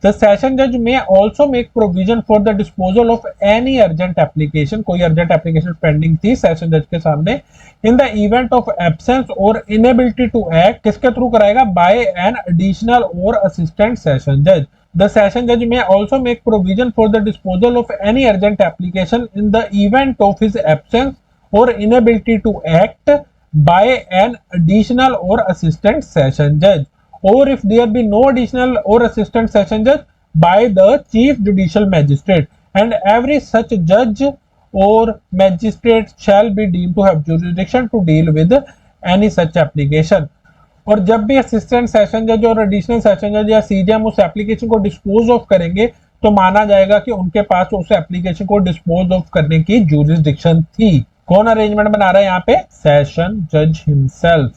The session judge may also make provision for the disposal of any urgent application, कोई urgent application pending थी session judge के सामने, in the event of absence or inability to act, किसके through कराएगा? By an additional or assistant session judge। The session judge may also make provision for the disposal of any urgent application in the event of his absence or inability to act by an additional or assistant session judge, or if there be no additional or assistant session judge by the chief judicial magistrate, and every such judge or magistrate shall be deemed to have jurisdiction to deal with any such application। और जब भी assistant session जज और additional session जज या CGM उस application को dispose of करेंगे तो माना जाएगा कि उनके पास उस एप्लीकेशन को डिस्पोज ऑफ करने की जुरिस्डिक्शन थी। कौन अरेंजमेंट बना रहा है यहाँ पे? सेशन जज हिमसेल्फ।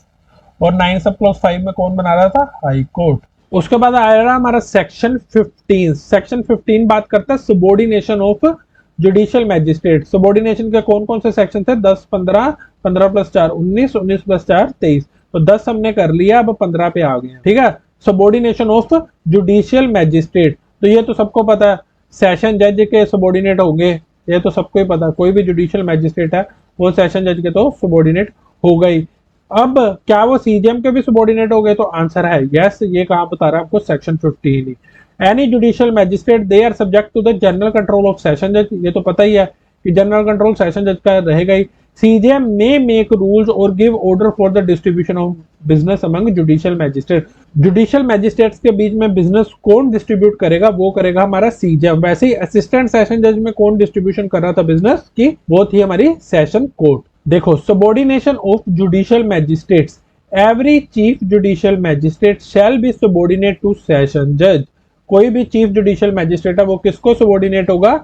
और 9 सब क्लॉज 5 में कौन बना रहा था? High court. उसके बाद आ रहा हमारा सेक्शन 15। सेक्शन 15 बात करता है subordination of judicial magistrate. Subordination के कौन कौन से सेक्शन थे? 10, 15, 15 प्लस 4 19, 19 प्लस 4 23। तो 10 हमने कर लिया, अब 15 पे आ गए। ठीक है, सबॉर्डिनेशन ऑफ जुडिशियल मैजिस्ट्रेट, तो ये तो सबको पता है सेशन जज के सबॉर्डिनेट होंगे, ये तो सबको ही पता है। कोई भी जुडिशियल मैजिस्ट्रेट है वो सेशन जज के तो सबॉर्डिनेट हो गई। अब क्या वो सीजीएम के भी सबॉर्डिनेट हो गए? तो आंसर है यस। ये कहां बता रहा है आपको? सेक्शन 15 ही। Any judicial magistrate they are subject to the general control of session जज, ये तो पता ही है कि जनरल कंट्रोल सेशन जज का रहेगा ही। CGM may make rules or give order for the distribution of business among judicial magistrate. Judicial magistrates के बीच में बिजनेस कौन डिस्ट्रीब्यूट करेगा? वो करेगा हमारा सीजीएम। वैसे ही असिस्टेंट सेशन जज में कौन डिस्ट्रीब्यूशन कर रहा था बिजनेस की? वो थी हमारी सेशन कोर्ट। देखो subordination of judicial magistrates, every chief judicial magistrate shall be subordinate to session जज। कोई भी चीफ जुडिशियल मैजिस्ट्रेट है वो किसको सबॉर्डिनेट होगा?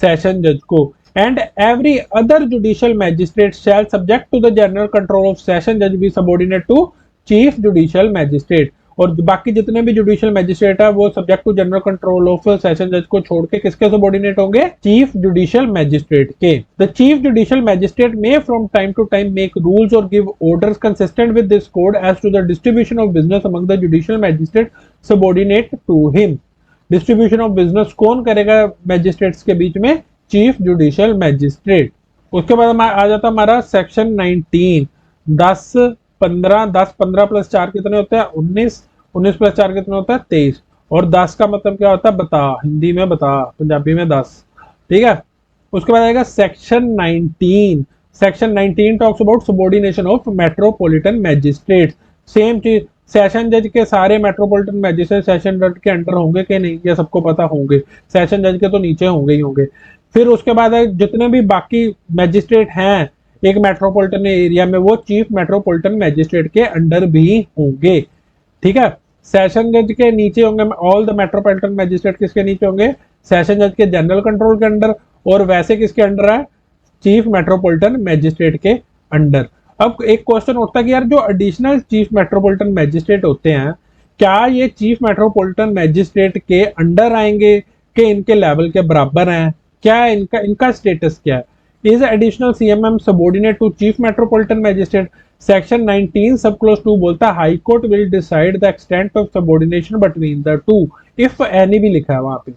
सेशन जज को। And every other judicial magistrate shall subject to the general control of session जज be subordinate to chief judicial magistrate. और बाकी जितने भी जुडिशियल मैजिस्ट्रेट है वो subject to general control of session जज को छोड़ के किसके सबॉर्डिनेट होंगे? चीफ जुडिशियल मैजिस्ट्रेट के। The chief judicial magistrate may from time to time make rules or give orders consistent with this code as to the distribution of business among the judicial magistrate subordinate to him. Distribution of business कौन करेगा magistrates के बीच में? Chief judicial magistrate. उसके बाद आ जाता हमारा section 19। 10, 15, 10, 15 plus 4 कितने होते हैं? 19, 19 प्लस 4 कितने होता है? 23। और 10 का मतलब क्या होता है? बता, हिंदी में बता, पंजाबी में 10। ठीक है, उसके बाद आएगा section 19। Section 19 talks about subordination of metropolitan magistrate. Same चीज, सेशन जज के सारे मेट्रोपॉलिटन मैजिस्ट्रेट सेशन जज के अंडर होंगे कि नहीं? ये सबको पता होंगे, सेशन जज के तो नीचे होंगे ही होंगे। फिर उसके बाद जितने भी बाकी मैजिस्ट्रेट हैं एक मेट्रोपॉलिटन एरिया में वो चीफ मेट्रोपॉलिटन मैजिस्ट्रेट के अंडर भी होंगे। ठीक है, सेशन जज के नीचे होंगे ऑल द मेट्रोपॉलिटन मैजिस्ट्रेट। किसके नीचे होंगे? सेशन जज के जनरल कंट्रोल के अंडर। और वैसे किसके अंडर है? चीफ मेट्रोपॉलिटन मैजिस्ट्रेट के अंडर। अब एक क्वेश्चन उठता है कि यार जो एडिशनल चीफ मेट्रोपॉलिटन मैजिस्ट्रेट होते हैं क्या ये चीफ मेट्रोपॉलिटन मैजिस्ट्रेट के अंडर आएंगे कि इनके लेवल के बराबर हैं? क्या इनका स्टेटस क्या है? Is additional CMM subordinate to chief metropolitan magistrate? Section 19 सब क्लोज 2 बोलता है high court will decide the extent of subordination between the two if any भी लिखा है वहां पे।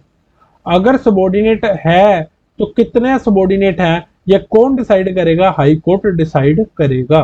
अगर सबॉर्डिनेट है तो कितने सबॉर्डिनेट हैं ये कौन डिसाइड करेगा? हाई कोर्ट डिसाइड करेगा।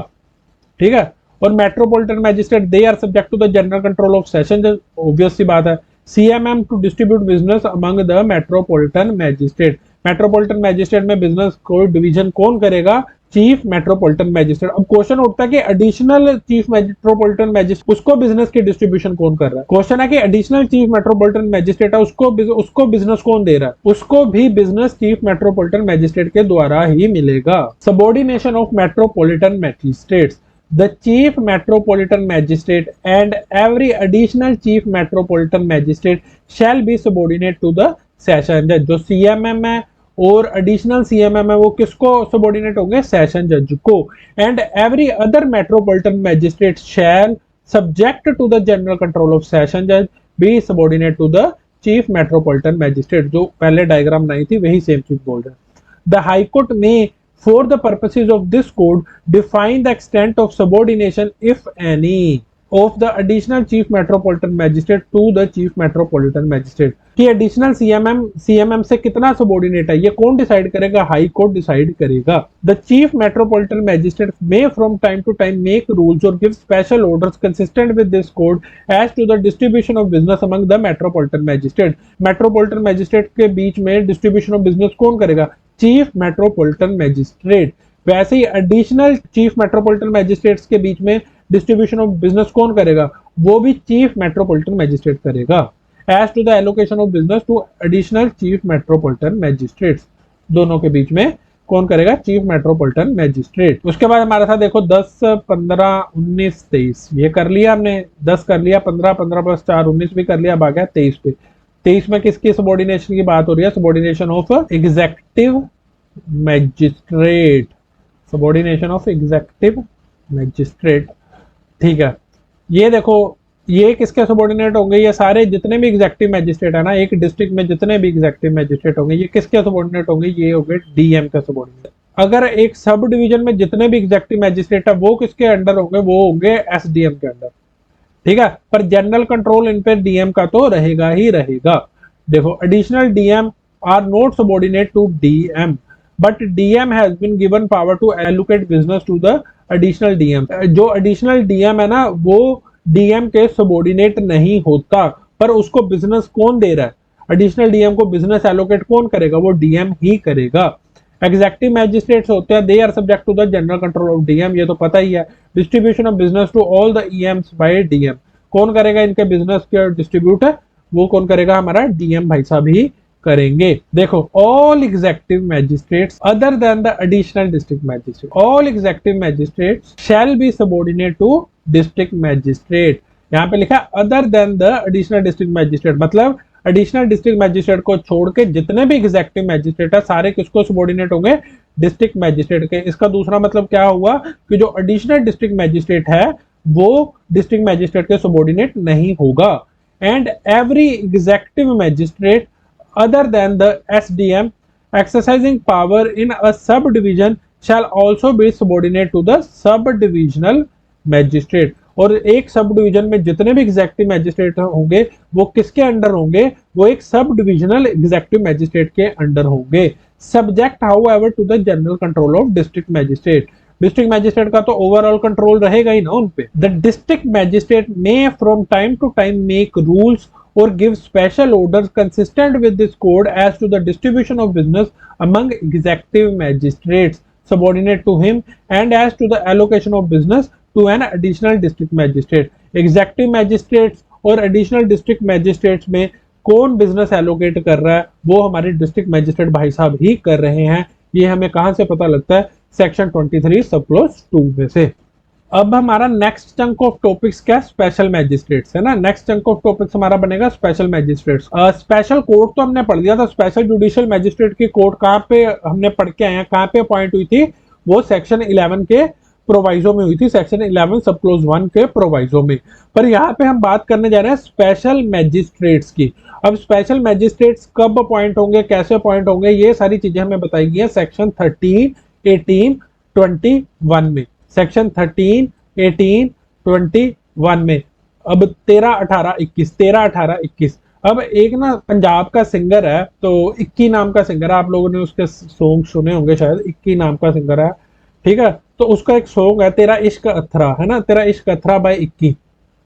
ठीक है, और metropolitan magistrate they are subject to the general control of session जज। ऑब्वियस सी बात है, CMM to distribute business among the metropolitan magistrate. Metropolitan magistrate में बिजनेस को डिवीजन कौन करेगा? Chief metropolitan magistrate. अब क्वेश्चन उठता है कि एडिशनल चीफ मेट्रोपॉलिटन मैजिस्ट्रेट उसको बिजनेस की डिस्ट्रीब्यूशन कौन कर रहा है। क्वेश्चन है कि एडिशनल चीफ मेट्रोपॉलिटन मैजिस्ट्रेट है, उसको बिजनेस कौन दे रहा है, उसको भी बिजनेस चीफ मेट्रोपॉलिटन मैजिस्ट्रेट के द्वारा ही मिलेगा। Subordination of metropolitan magistrates, the chief metropolitan magistrate and every additional chief metropolitan magistrate shall be subordinate to the session judge। जो CMM है और एडिशनल CMM है वो किसको सबॉर्डिनेट होंगे, सेशन जज को। And every other metropolitan magistrate shall subject to the general control of session जज be subordinate to the chief metropolitan magistrate. जो पहले डायग्राम बनाई थी वही सेम चीज बोल रहे हैं। द हाई कोर्ट में for the purposes of this code define the extent of subordination if any of the additional chief metropolitan magistrate to the chief metropolitan magistrate। कि additional CMM से कितना subordinate है ये कौन डिसाइड करेगा, high court decide करेगा। The chief metropolitan magistrate may from time to time make rules or give special orders consistent with this code as to the distribution of business among the metropolitan magistrate। metropolitan magistrate के बीच में distribution of business कौन करेगा, chief metropolitan magistrate. वैसे ही additional chief metropolitan magistrates के बीच में distribution of business कौन करेगा, वो भी चीफ मेट्रोपॉलिटन मैजिस्ट्रेट करेगा। As to the allocation of business to additional chief metropolitan magistrates, दोनों के बीच में कौन करेगा, चीफ मेट्रोपॉलिटन मैजिस्ट्रेट। उसके बाद हमारा था देखो 10, 15, 19, 23 ये कर लिया हमने, 10 कर लिया, 15, 15 प्लस 4 19 भी कर लिया, अब आ गया 23 पे। 23 में किसकी सबॉर्डिनेशन की बात हो रही है, subordination of executive magistrate, subordination of executive magistrate. ठीक है, ये देखो ये किसके सबॉर्डिनेट होंगे, ये सारे जितने भी एग्जेक्टिव मैजिस्ट्रेट है ना, एक डिस्ट्रिक्ट में जितने भी एग्जेक्टिव मैजिस्ट्रेट होंगे ये किसके सबॉर्डिनेट होंगे, ये होंगे डीएम के सबॉर्डिनेट। अगर एक सब डिवीजन में जितने भी एग्जेक्टिव मैजिस्ट्रेट है वो किसके अंडर होंगे, वो होंगे एसडीएम के अंडर। ठीक है, पर जनरल कंट्रोल इन पे डीएम का तो रहेगा ही रहेगा। देखो additional DM are not subordinate to DM but DM has been given power to allocate business to the additional DM. जो एडिशनल डीएम है ना वो डीएम के सबॉर्डिनेट नहीं होता, पर उसको बिजनेस कौन दे रहा है, एडिशनल डीएम को बिजनेस एलोकेट कौन करेगा, वो डीएम ही करेगा। एग्जेक्टिव मैजिस्ट्रेट्स होते हैं, they are subject to the general control of DM, ये तो पता ही है। Distribution of business to all the EMs by DM, कौन करेगा इनके बिजनेस के डिस्ट्रीब्यूट है, वो कौन करेगा, हमारा डीएम भाई साहब ही करेंगे। देखो all executive magistrates other than the additional district magistrate, all executive magistrates shall be subordinate to district magistrate. यहाँ पे लिखा other than the additional district magistrate, मतलब एडिशनल डिस्ट्रिक्ट मैजिस्ट्रेट को छोड़ के जितने भी एग्जेक्टिव मैजिस्ट्रेट है सारे किसको सबॉर्डिनेट होंगे, डिस्ट्रिक्ट मैजिस्ट्रेट के। इसका दूसरा मतलब क्या हुआ कि जो एडिशनल डिस्ट्रिक्ट मैजिस्ट्रेट है वो डिस्ट्रिक्ट मैजिस्ट्रेट के सबॉर्डिनेट नहीं होगा। And every executive magistrate other than the SDM exercising power in a subdivision shall also be subordinate to the subdivisional magistrate। और एक सब डिवीजन में जितने भी एग्जेक्टिव मैजिस्ट्रेट होंगे वो किसके अंडर होंगे, वो एक सब डिविजनल एग्जेक्टिव मैजिस्ट्रेट के अंडर होंगे। Subject however to the general control of district magistrate, district magistrate का तो ओवरऑल कंट्रोल रहेगा ही ना उन पे। The district magistrate may from time to time make rules or give special orders consistent with this code as to the distribution of business among executive magistrates subordinate to him and as to the allocation of business to an additional district magistrate। executive magistrates और additional district magistrates में कौन business allocate कर रहा है, वो हमारे district magistrate भाई साहब ही कर रहे हैं। ये हमें कहां से पता लगता है, सेक्शन 23 सब क्लॉज 2 में से। अब हमारा नेक्स्ट चंक ऑफ टॉपिक्स क्या, स्पेशल मैजिस्ट्रेट्स है ना। नेक्स्ट चंक ऑफ टॉपिक्स हमारा बनेगा स्पेशल मैजिस्ट्रेट्स। स्पेशल कोर्ट तो हमने पढ़ लिया था, स्पेशल जुडिशियल मैजिस्ट्रेट की कोर्ट कहाँ पे हमने पढ़ के आए हैं, कहाँ पे अपॉइंट हुई थी, वो सेक्शन 11 के प्रोवाइजो में हुई थी, सेक्शन 11 सब क्लोज 1 के प्रोवाइजो में। पर यहाँ पे हम बात करने जा रहे हैं स्पेशल मैजिस्ट्रेट्स की। अब स्पेशल मैजिस्ट्रेट्स कब अपॉइंट होंगे, कैसे अपॉइंट होंगे, ये सारी चीजें हमें बताई गई है सेक्शन 13, 18, 21 में। सेक्शन 13, 18, 21 में। अब 13, 18, 21, 13, 18, 21। अब एक ना पंजाब का सिंगर है, तो इक्की नाम का सिंगर है, आप लोगों ने उसके सॉन्ग सुने होंगे शायद, इक्की नाम का सिंगर है, ठीक है। तो उसका एक सॉन्ग है तेरा इश्क अथरा, है ना, तेरा इश्क अथरा बाय इक्की।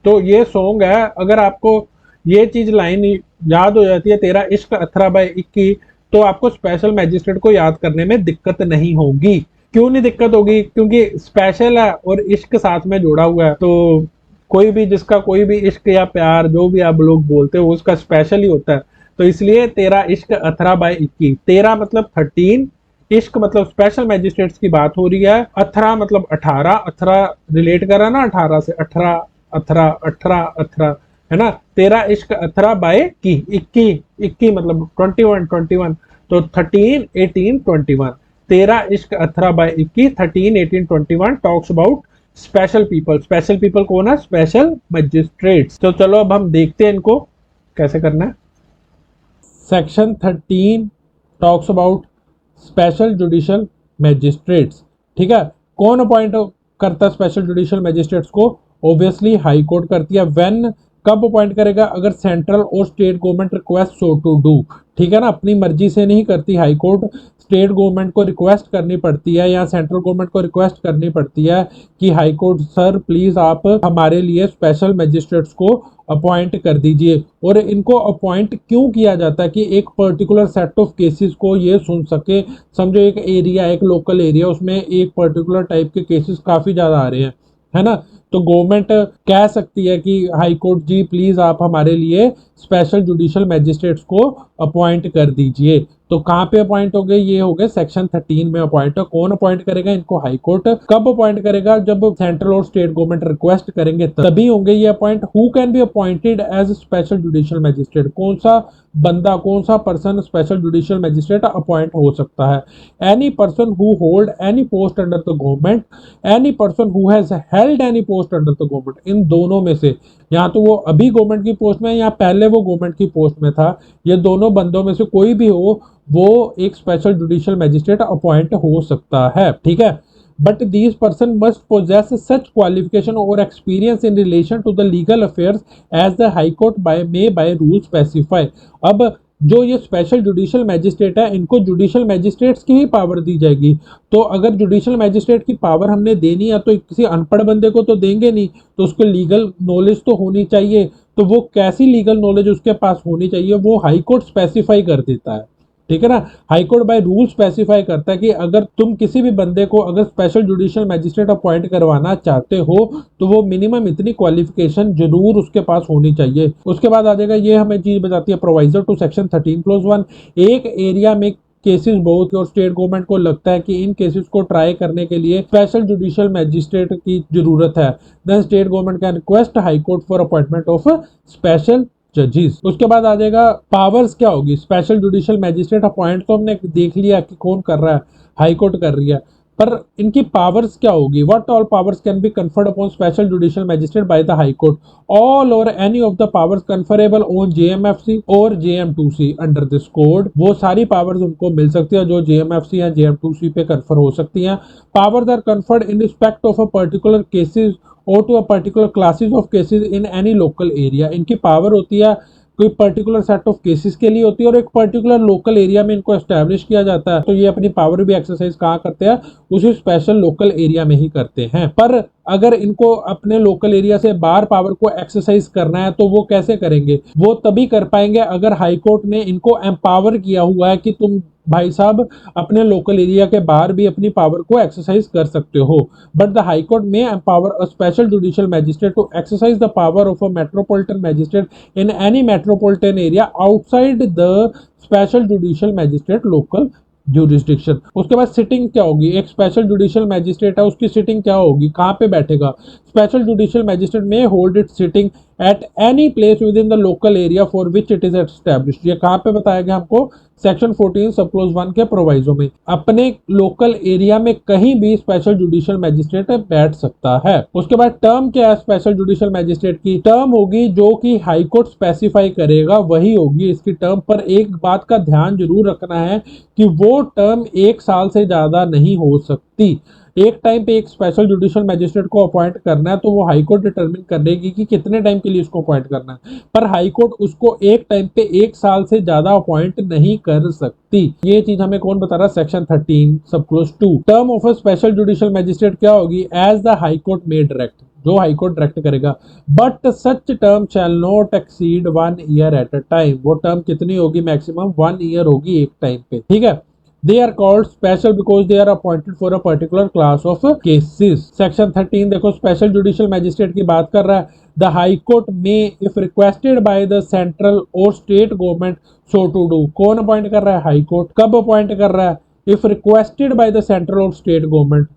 तो ये सॉन्ग है, अगर आपको ये चीज लाइन याद हो जाती है, तेरा इश्क अथरा बाय इक्की, तो आपको स्पेशल मैजिस्ट्रेट को याद करने में दिक्कत नहीं होगी। क्यों नहीं दिक्कत होगी? क्योंकि स्पेशल है और इश्क साथ में जोड़ा हुआ है, तो कोई भी जिसका कोई भी इश्क या प्यार जो भी आप लोग बोलते हो उसका स्पेशल ही होता है। तो इसलिए तेरा इश्क 18/21, तेरा मतलब 13, इश्क मतलब स्पेशल मैजिस्ट्रेट्स की बात हो रही है, 18 मतलब 18, 18 रिलेट करा ना 18 से, 18 18 18 18, है ना। तेरा इश्क 18/21, 21 मतलब 21 21, तो 13 18 21। तेरा इश्क 18/21, 13 18 21 talks about special people. Special people कौन है? Special magistrates. तो चलो अब हम देखते हैं इनको कैसे करना है। Section 13 talks about special judicial magistrates. ठीक है, कौन अपॉइंट करता है स्पेशल जुडिशियल मैजिस्ट्रेट्स को? ऑब्वियसली हाई कोर्ट करती है। व्हेन, कब अपॉइंट करेगा? अगर सेंट्रल और state government request so to do. ठीक है ना, अपनी मर्जी से नहीं करती हाई कोर्ट, स्टेट गवर्नमेंट को रिक्वेस्ट करनी पड़ती है या सेंट्रल गवर्नमेंट को रिक्वेस्ट करनी पड़ती है कि हाई कोर्ट सर प्लीज आप हमारे लिए स्पेशल मैजिस्ट्रेट्स को अपॉइंट कर दीजिए। और इनको अपॉइंट क्यों किया जाता है? कि एक पर्टिकुलर सेट ऑफ केसेस को ये सुन सके। समझो एक एरिया, एक लोकल एरिया, उसमें एक पर्टिकुलर टाइप के केसेस काफी ज्यादा आ रहे हैं, है ना। तो गवर्नमेंट कह सकती है कि हाई कोर्ट जी प्लीज आप हमारे लिए स्पेशल जुडिशियल मैजिस्ट्रेट्स को अपॉइंट कर दीजिए। तो कहाँ पे अपॉइंट हो गए? ये हो गए सेक्शन 13 में अपॉइंट। कौन अपॉइंट करेगा इनको? High court. कब अपॉइंट करेगा? जब सेंट्रल और स्टेट गवर्नमेंट रिक्वेस्ट करेंगे तभी होंगे ये appoint. Who can be appointed as special judicial magistrate? कौन सा बंदा, कौन सा person special judicial magistrate appoint हो सकता है? Any person who hold any post under the government, any person who has held any post under the government. इन दोनों में से, या तो वो अभी गवर्नमेंट की पोस्ट में या पहले वो गवर्नमेंट की पोस्ट में था, ये दोनों बंदों में से कोई भी हो, वो एक स्पेशल जुडिशियल मैजिस्ट्रेट अपॉइंट हो सकता है। ठीक है, but these person must possess such qualification or experience in relation to the legal affairs as the high court by rule specify. अब जो ये स्पेशल जुडिशियल मैजिस्ट्रेट है, इनको जुडिशियल मैजिस्ट्रेट्स की ही पावर दी जाएगी। तो अगर जुडिशियल मैजिस्ट्रेट की पावर हमने देनी है तो किसी अनपढ़ बंदे को तो देंगे नहीं, तो उसको लीगल नॉलेज तो होनी चाहिए। तो वो कैसी लीगल नॉलेज उसके पास होनी चाहिए, वो हाई कोर्ट स्पेसिफाई कर देता है। ठीक है ना, high court by rule specify करता है कि अगर तुम किसी भी बंदे को अगर स्पेशल जुडिशियल मैजिस्ट्रेट अपॉइंट करवाना चाहते हो तो वो मिनिमम इतनी क्वालिफिकेशन जरूर उसके पास होनी चाहिए। उसके बाद आ जाएगा, ये हमें चीज बताती है प्रोवाइजर टू सेक्शन 13(1). एक एरिया में केसेस बहुत और स्टेट गवर्नमेंट को लगता है कि इन केसेस को ट्राई करने के लिए स्पेशल जुडिशियल मैजिस्ट्रेट की जरूरत है, then state government can request high court for appointment of special जजेस। उसके बाद आ जाएगा पावर्स क्या होगी। स्पेशल जुडिशियल मैजिस्ट्रेट अपॉइंट तो हमने देख लिया कि कौन कर रहा है, हाई कोर्ट कर रही है, पर इनकी पावर्स क्या होगी? What all powers can be conferred upon special judicial magistrate by the high court? All or any of the powers conferrable on JMFC और जेएम2सी अंडर दिस कोड। वो सारी पावर्स उनको मिल सकती है जो जेएमएफसी या जेएम2सी पे कन्फर हो सकती हैं। Powers are conferred in respect of a particular cases or to a particular classes of cases in any local area. इनकी पावर होती है कोई पर्टिकुलर सेट ऑफ केसेस के लिए होती है और एक पर्टिकुलर लोकल एरिया में इनको एस्टेब्लिश किया जाता है। तो ये अपनी पावर भी एक्सरसाइज कहाँ करते हैं? उसी स्पेशल लोकल एरिया में ही करते हैं। पर अगर इनको अपने लोकल एरिया से बाहर पावर को एक्सरसाइज करना है तो वो कैसे करेंगे? वो तभी कर पाएंगे अगर हाई कोर्ट ने इनको एम्पावर किया हुआ है कि तुम भाई साहब अपने लोकल एरिया के बाहर भी अपनी पावर को एक्सरसाइज कर सकते हो। But the high court may empower a special judicial magistrate to exercise the power of a metropolitan magistrate in any metropolitan area outside the special judicial magistrate local jurisdiction. उसके बाद sitting क्या होगी? एक special judicial magistrate है, उसकी sitting क्या होगी, कहाँ पे बैठेगा? स्पेशल जुडिशियल मैजिस्ट्रेट में hold it sitting at any place within the local area for which it is established. ये कहाँ पे बताया गया हमको? सेक्शन 14 सब क्लॉज 1 के प्रोवाइजो में। अपने लोकल एरिया में कहीं भी स्पेशल जुडिशियल मैजिस्ट्रेट बैठ सकता है। उसके बाद टर्म क्या है स्पेशल जुडिशियल मैजिस्ट्रेट की? टर्म होगी जो कि हाई कोर्ट स्पेसिफाई करेगा वही होगी इसकी टर्म। पर एक बात का ध्यान जरूर रखना है कि वो टर्म 1 साल से ज्यादा नहीं हो सकती। एक टाइम पे एक स्पेशल जुडिशियल मैजिस्ट्रेट को अपॉइंट करना है तो वो हाई कोर्ट डिटरमिन करेगी कि कितने टाइम के लिए उसको अपॉइंट करना है, पर हाई कोर्ट उसको एक टाइम पे 1 साल से ज्यादा अपॉइंट नहीं कर सकती। ये चीज हमें कौन बता रहा है? सेक्शन 13 सब close 2। Term of a special judicial magistrate क्या होगी? As the high court may direct, जो हाई कोर्ट डायरेक्ट करेगा। But such term shall not exceed 1 year at a time. वो टर्म कितनी होगी? मैक्सिमम 1 ईयर होगी एक टाइम पे। ठीक है, they are called special because they are appointed for a particular class of cases. Section 13 देखो स्पेशल जुडिशियल मैजिस्ट्रेट की बात कर रहा है। The high court may if requested by the central और state government so to do. कौन appoint कर रहा है? High court. कब अपॉइंट कर रहा है? If requested by the central और स्टेट गवर्नमेंट।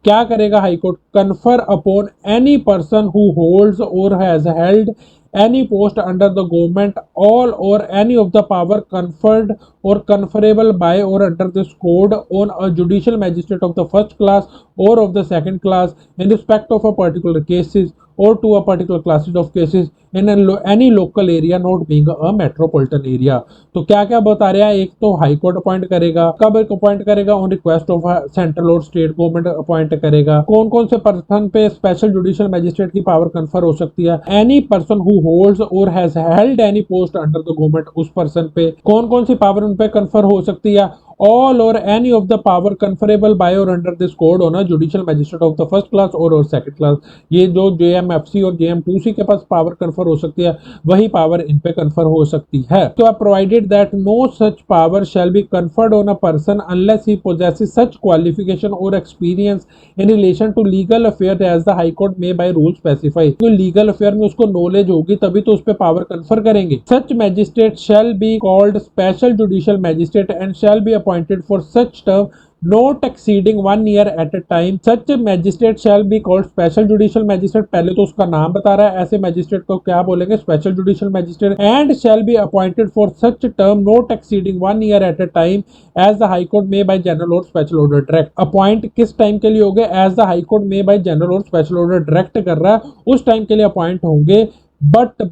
क्या करेगा high court? Confer upon any person who holds or has held any post under the government all or any of the power conferred or conferable by or under this code on a judicial magistrate of the first class or of the second class in respect of a particular cases or to a particular classes of cases in any local area not being a metropolitan area। तो क्या क्या बता रहा है? एक तो high court appoint करेगा। कब अपॉइंट करेगा? ऑन रिक्वेस्ट ऑफ सेंट्रल और स्टेट गवर्नमेंट अपॉइंट करेगा। कौन कौन से पर्सन पे स्पेशल जुडिशियल मैजिस्ट्रेट की पावर कन्फर हो सकती है? Any person who holds or has held any post under the government, उस पर्सन पे कौन कौन सी पावर उन पे कन्फर हो सकती है? all or any of the power conferable by or under this code on a judicial magistrate of the first class or second class। ये जो JMFC और JM2C के पास पावर कन्फर हो सकती है वही पावर इन पे कन्फर हो सकती है। तो provided that no such power shall be conferred on a person unless he possesses such qualification or experience in relation to legal affair as the high court may by rule specify. तो legal affair में उसको knowledge होगी तभी तो उस पे power confer करेंगे। Such magistrate shall be called special judicial magistrate and shall be appointed for such term not exceeding 1 year at a time। such magistrate shall be called special judicial magistrate। पहले तो उसका नाम बता रहा है, ऐसे magistrate को क्या बोलेंगे? Special judicial magistrate. and shall be appointed for such term not exceeding 1 year at a time as the high court may by general or special order direct। Appoint किस टाइम के लिए होंगे? as the high court may by general और special order direct कर रहा है उस time के लिए अपॉइंट होंगे। but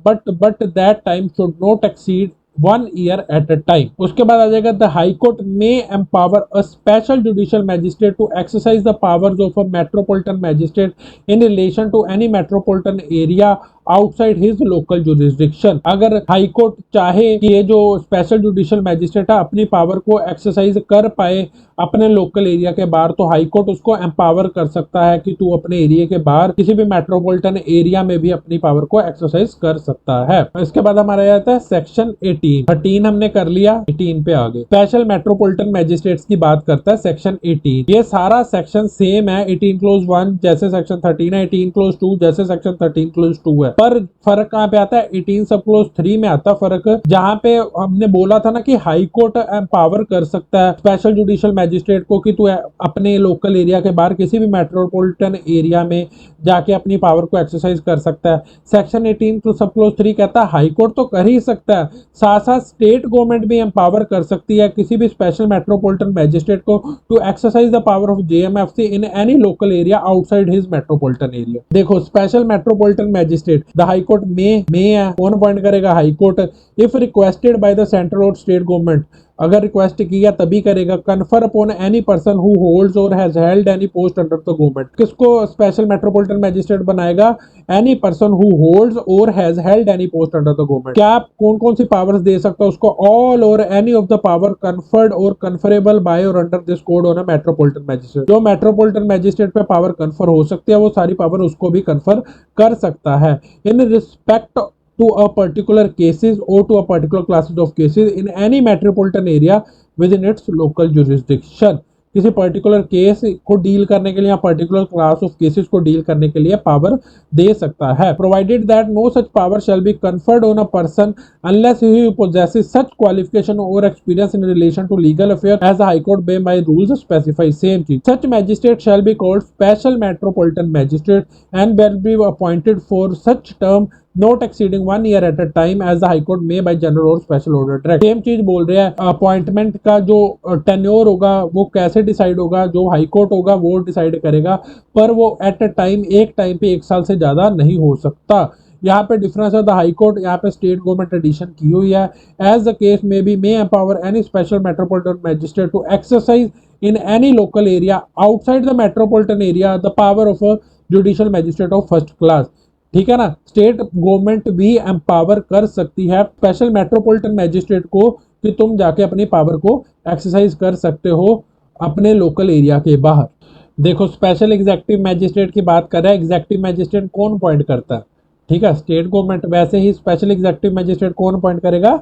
that time should not exceed 1 year at a time। उसके बाद आ जाएगा the high court may empower a special judicial magistrate to exercise the powers of a metropolitan magistrate in relation to any metropolitan area outside his local jurisdiction. अगर high court चाहे कि ये जो special judicial magistrate है अपनी power को exercise कर पाए अपने लोकल एरिया के बाहर, तो हाई कोर्ट उसको एम्पावर कर सकता है कि तू अपने एरिया के बाहर किसी भी मेट्रोपॉलिटन एरिया में भी अपनी पावर को एक्सरसाइज कर सकता है। इसके बाद हमारा आता है सेक्शन 18। 13 हमने कर लिया, 18 पे आ गए। स्पेशल मेट्रोपॉलिटन मैजिस्ट्रेट्स की बात करता है सेक्शन 18। ये सारा सेक्शन सेम है। 18 क्लोज 1 जैसे सेक्शन 13 है, 18 क्लोज 2 जैसे सेक्शन 13 क्लोज 2 है। पर फर्क कहां पे आता है? 18 सब क्लोज 3 में आता फर्क, जहां पे हमने बोला था ना कि हाई कोर्ट एम्पावर कर सकता है स्पेशल जुडिशियल मैजिस्ट्रेट को कि तू अपने लोकल एरिया के बाहर किसी भी मेट्रोपॉलिटन एरिया में जाके अपनी पावर को एक्सरसाइज कर सकता है। सेक्शन 18 सब क्लोज 3 कहता है हाई कोर्ट तो कर ही सकता है, साथ साथ स्टेट गवर्नमेंट भी एम्पावर कर सकती है किसी भी स्पेशल मेट्रोपॉलिटन मैजिस्ट्रेट को to exercise the power of JMFC in any local area outside his metropolitan area. देखो special metropolitan magistrate the high court may है, कौन अपॉइंट करेगा? High court. If requested by the central और state government, अगर request किया तभी करेगा। Confer upon any person who holds or has held any post under the government. किसको special metropolitan magistrate बनाएगा? Any person who holds or has held any post under the government. क्या कौन कौन सी powers दे सकता है उसको? All or any of the power conferred और कन्फरेबल bye और under this code on a metropolitan magistrate. जो मेट्रोपॉलिटन मैजिस्ट्रेट पे पावर कन्फर हो सकती है वो सारी पावर उसको भी कन्फर कर सकता है in respect to a particular cases or to a particular classes of cases in any metropolitan area within its local jurisdiction। किसी पर्टिकुलर केस को डील करने के लिए या पर्टिकुलर क्लास ऑफ केसेस को डील करने के लिए पावर दे सकता है। Provided that no such power shall be conferred on a person unless he possesses such qualification or experience in relation to legal affair as the high court by rules specify. Same चीज। Such magistrate shall be called special metropolitan magistrate and will be appointed for such term not exceeding 1 year at a time as the high court may by general or special order direct। Same चीज बोल रहे हैं। Appointment का जो tenure होगा वो कैसे decide होगा? जो हाई कोर्ट होगा वो डिसाइड करेगा, पर वो एट अ टाइम एक टाइम पे 1 साल से ज्यादा नहीं हो सकता। यहाँ पे डिफरेंस है। द हाई कोर्ट यहाँ पे स्टेट गवर्नमेंट एडिशन की हुई है। As the case may be may empower any special metropolitan magistrate to exercise in any local area outside the metropolitan area the power of a judicial magistrate of first class. ठीक है ना? State government भी empower कर सकती है special metropolitan magistrate को कि तुम जाके अपनी पावर को एक्सरसाइज कर सकते हो अपने लोकल एरिया के बाहर। देखो स्पेशल एग्जेक्टिव मैजिस्ट्रेट की बात कर रहा है। एग्जेक्टिव मैजिस्ट्रेट कौन अपॉइंट करता है? ठीक है, स्टेट गवर्नमेंट। वैसे ही स्पेशल एग्जेक्टिव मैजिस्ट्रेट कौन अपॉइंट करेगा?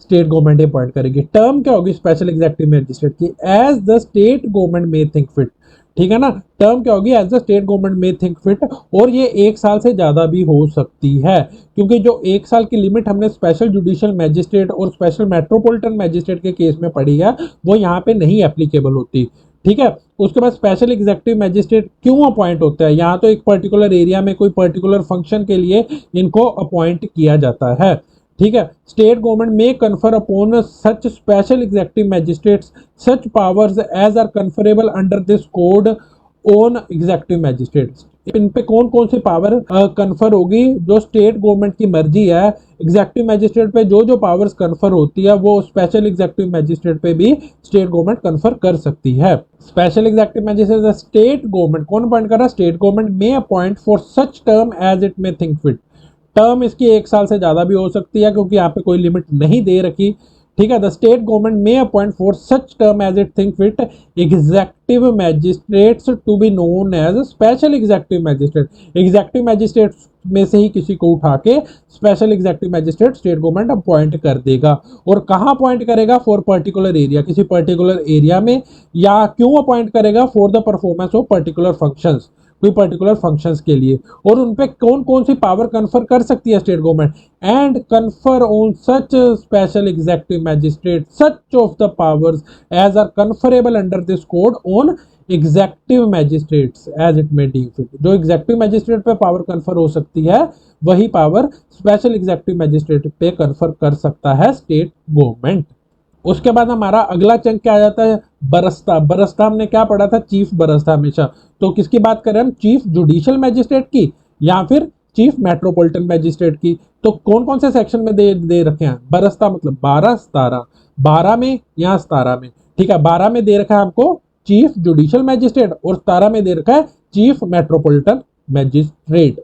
स्टेट गवर्नमेंट अपॉइंट करेगी। टर्म क्या होगी स्पेशल एग्जीक्यूटिव मैजिस्ट्रेट की, एज द स्टेट गवर्नमेंट में थिंक फिट, ठीक है ना। टर्म क्या होगी, एज द स्टेट गवर्नमेंट में थिंक फिट, और ये 1 साल से ज्यादा भी हो सकती है, क्योंकि जो 1 साल की लिमिट हमने स्पेशल जुडिशियल मैजिस्ट्रेट और स्पेशल मेट्रोपॉलिटन मैजिस्ट्रेट के केस में पढ़ी है, वो यहाँ पे नहीं एप्लीकेबल होती, ठीक है। उसके बाद स्पेशल एग्जीक्यूटिव मैजिस्ट्रेट क्यों अपॉइंट होता है, यहाँ तो एक पर्टिकुलर एरिया में कोई पर्टिकुलर फंक्शन के लिए इनको अपॉइंट किया जाता है, ठीक है। State government may confer upon such special executive magistrates such powers as are conferrable under this code on executive magistrates. इन पे कौन कौन सी पावर कन्फर होगी, जो स्टेट गवर्नमेंट की मर्जी है, एग्जीक्यूटिव मैजिस्ट्रेट पे जो जो पावर्स कन्फर होती है वो स्पेशल एग्जीक्यूटिव मैजिस्ट्रेट पे भी स्टेट गवर्नमेंट कन्फर कर सकती है। Special executive magistrate state government कौन अपॉइंट कर रहा है, state government may appoint for such term as it may think fit. टर्म इसकी 1 साल से ज्यादा भी हो सकती है, क्योंकि यहाँ पे कोई लिमिट नहीं दे रखी, ठीक है। The state government may appoint for such term as it think fit executive magistrates to be known as special executive magistrate. Executive magistrate में से ही किसी को उठा के special executive magistrate state government appoint कर देगा। और कहाँ अपॉइंट करेगा, फॉर पर्टिकुलर एरिया, किसी पर्टिकुलर एरिया में, या क्यों अपॉइंट करेगा, for the performance of particular functions, कोई पर्टिकुलर फंक्शंस के लिए। और उन पे कौन कौन सी पावर कन्फर कर सकती है state government, and confer on such special executive magistrate such of the powers as are conferrable under this code on executive magistrates as it may deem fit. जो एग्जीक्यूटिव मैजिस्ट्रेट पे power confer हो सकती है, वही power special executive magistrate पे confer कर सकता है स्टेट गवर्नमेंट। उसके बाद हमारा अगला चंक क्या आ जाता है, बरस्ता। बरस्ता हमने क्या पढ़ा था, चीफ बरस्ता हमेशा। तो किसकी बात करें हम, चीफ जुडिशियल मैजिस्ट्रेट की या फिर चीफ मेट्रोपॉलिटन मैजिस्ट्रेट की। तो कौन कौन से सेक्शन में दे रखे हैं, बरस्ता मतलब 12 17, 12 में या 17 में, ठीक है। 12 में दे रखा है हमको चीफ जुडिशियल मैजिस्ट्रेट और 17 में दे रखा है चीफ मेट्रोपॉलिटन मैजिस्ट्रेट।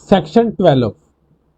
सेक्शन 12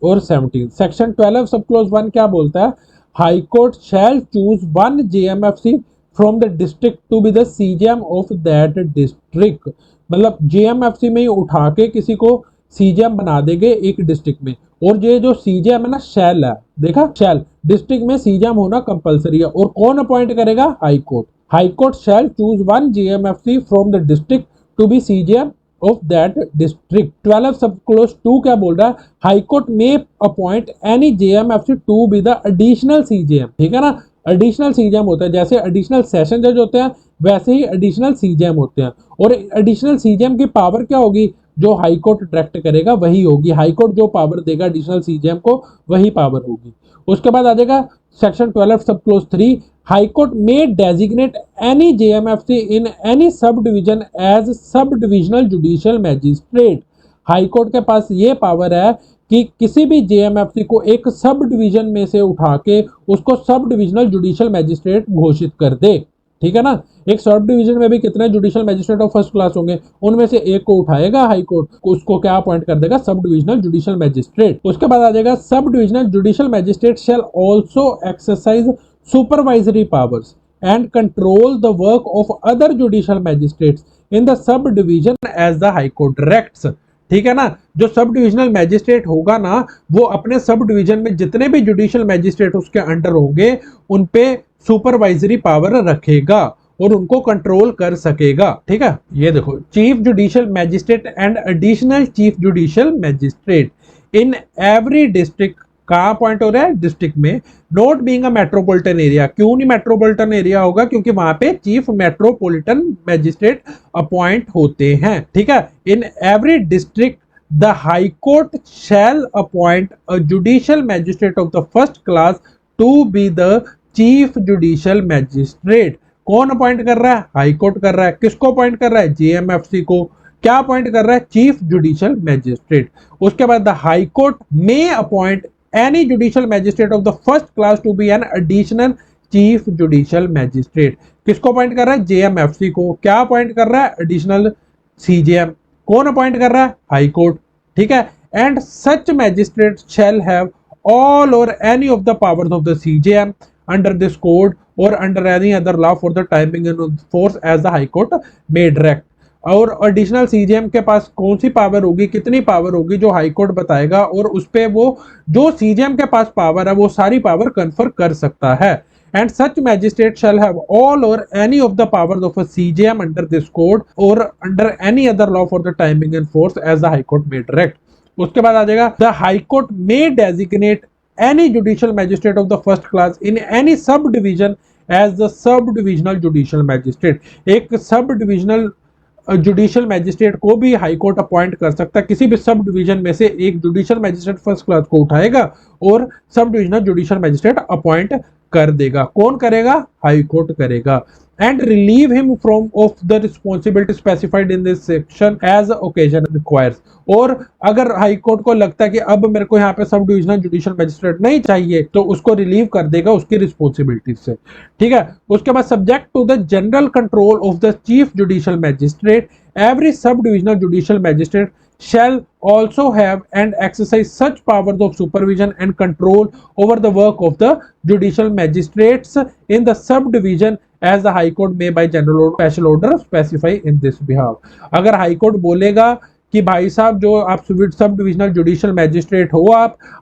और 17, सेक्शन 12 सब क्लोज 1 क्या बोलता है, high court shall choose one JMFC from the district to be the CJM of that district. मतलब जेएमएफसी में ही उठा के किसी को सीजेएम बना देंगे एक डिस्ट्रिक्ट में। और ये जो सीजेएम है ना, शैल है, देखा, शैल, डिस्ट्रिक्ट में सीजेएम होना कंपलसरी है। और कौन अपॉइंट करेगा, high court. High court shall choose one JMFC from the district to be CJM of that district. 12 sub close 2 क्या बोल रहा है, हाई कोर्ट में appoint any JMFC to be the additional CJM, ठीक है ना। एडिशनल सीजेएम होता है, जैसे एडिशनल सेशन जज होते हैं वैसे ही एडिशनल सीजेएम होते हैं। और एडिशनल सीजेएम की पावर क्या होगी, जो हाई कोर्ट डायरेक्ट करेगा वही होगी। हाई कोर्ट जो पावर देगा एडिशनल सीजेएम को, वही पावर होगी। उसके बाद आ जाएगा section 12 sub clause 3, high court may designate any JMFC in any sub division as सब divisional judicial magistrate. High court के पास ये पावर है कि किसी भी जेएमएफसी को एक सब डिवीजन में से उठा के उसको सब डिविजनल जुडिशियल मैजिस्ट्रेट घोषित कर दे, ठीक है ना। एक सब डिवीजन में भी कितने judicial magistrate of first class होंगे, उनमें से एक को उठाएगा हाई कोर्ट, उसको क्या अपॉइंट कर देगा, सब डिविजनल जुडिशियल मैजिस्ट्रेट। उसके बाद आ जाएगा sub divisional judicial magistrate shall also exercise supervisory powers and control the work of other judicial magistrates in the sub division as the high court directs, ठीक है ना। जो सब डिविजनल मैजिस्ट्रेट होगा ना, वो अपने सब डिवीजन में जितने भी जुडिशियल मैजिस्ट्रेट उसके अंडर होंगे उन पे सुपरवाइजरी पावर रखेगा और उनको कंट्रोल कर सकेगा, ठीक है। ये देखो, chief judicial magistrate and additional chief judicial magistrate in every district कहाँ अपॉइंट हो रहा है, डिस्ट्रिक्ट में, not being a metropolitan area. क्यों नहीं मेट्रोपॉलिटन एरिया होगा, क्योंकि वहां पे चीफ मेट्रोपॉलिटन मैजिस्ट्रेट अपॉइंट होते हैं, ठीक है। In every district the high court shall appoint a judicial magistrate of the first class to be the chief judicial magistrate. कौन अपॉइंट कर रहा है, हाई कोर्ट कर रहा है। किसको अपॉइंट कर रहा है, जेएमएफसी को। क्या अपॉइंट कर रहा है, चीफ जुडिशियल मैजिस्ट्रेट। उसके बाद द हाई कोर्ट में appoint any judicial magistrate of the first class to be an additional chief judicial magistrate। किसको अपॉइंट कर रहा है, जेएमएफसी को। क्या अपॉइंट कर रहा है, एडिशनल सीजेएम। कौन अपॉइंट कर रहा है, हाई कोर्ट, ठीक है। And such magistrate shall have all or any of the powers of the CJM under this code or under any other law for the time being in force as the High Court may direct। और additional CJM के पास कौन सी power होगी, कितनी power होगी, जो high court बताएगा, और उस पे वो जो सीजेएम के पास पावर है वो सारी पावर कन्फर कर सकता है। And such magistrate shall have all or any of the powers of a CJM under this code or under any other law for the timing and force as the High Court may direct. उसके बाद आ जाएगा the High Court may designate any judicial magistrate of the first class in any subdivision as the sub-divisional judicial magistrate. एक sub-divisional judicial magistrate को भी high court appoint कर सकता है। किसी भी सब डिवीजन में से एक जुडिशियल मैजिस्ट्रेट फर्स्ट क्लास को उठाएगा और सब डिविजनल जुडिशियल मैजिस्ट्रेट अपॉइंट कर देगा। कौन करेगा? हाई कोर्ट करेगा। And relieve him from of the responsibility specified in this section as occasion requires. और अगर हाई कोर्ट को लगता है कि अब मेरे को यहाँ पे सब डिविजनल जुडिशियल मैजिस्ट्रेट नहीं चाहिए, तो उसको रिलीव कर देगा उसकी रिस्पॉन्सिबिलिटी से। ठीक है। उसके बाद subject to the general control of the chief judicial magistrate, every sub divisional judicial magistrate shall also have and exercise such powers of supervision and control over the work of the judicial magistrates in the subdivision as the High Court may by general or special order specify in this behalf। अगर high court बोलेगा कि भाई साहब जो आप सब divisional judicial magistrate हो,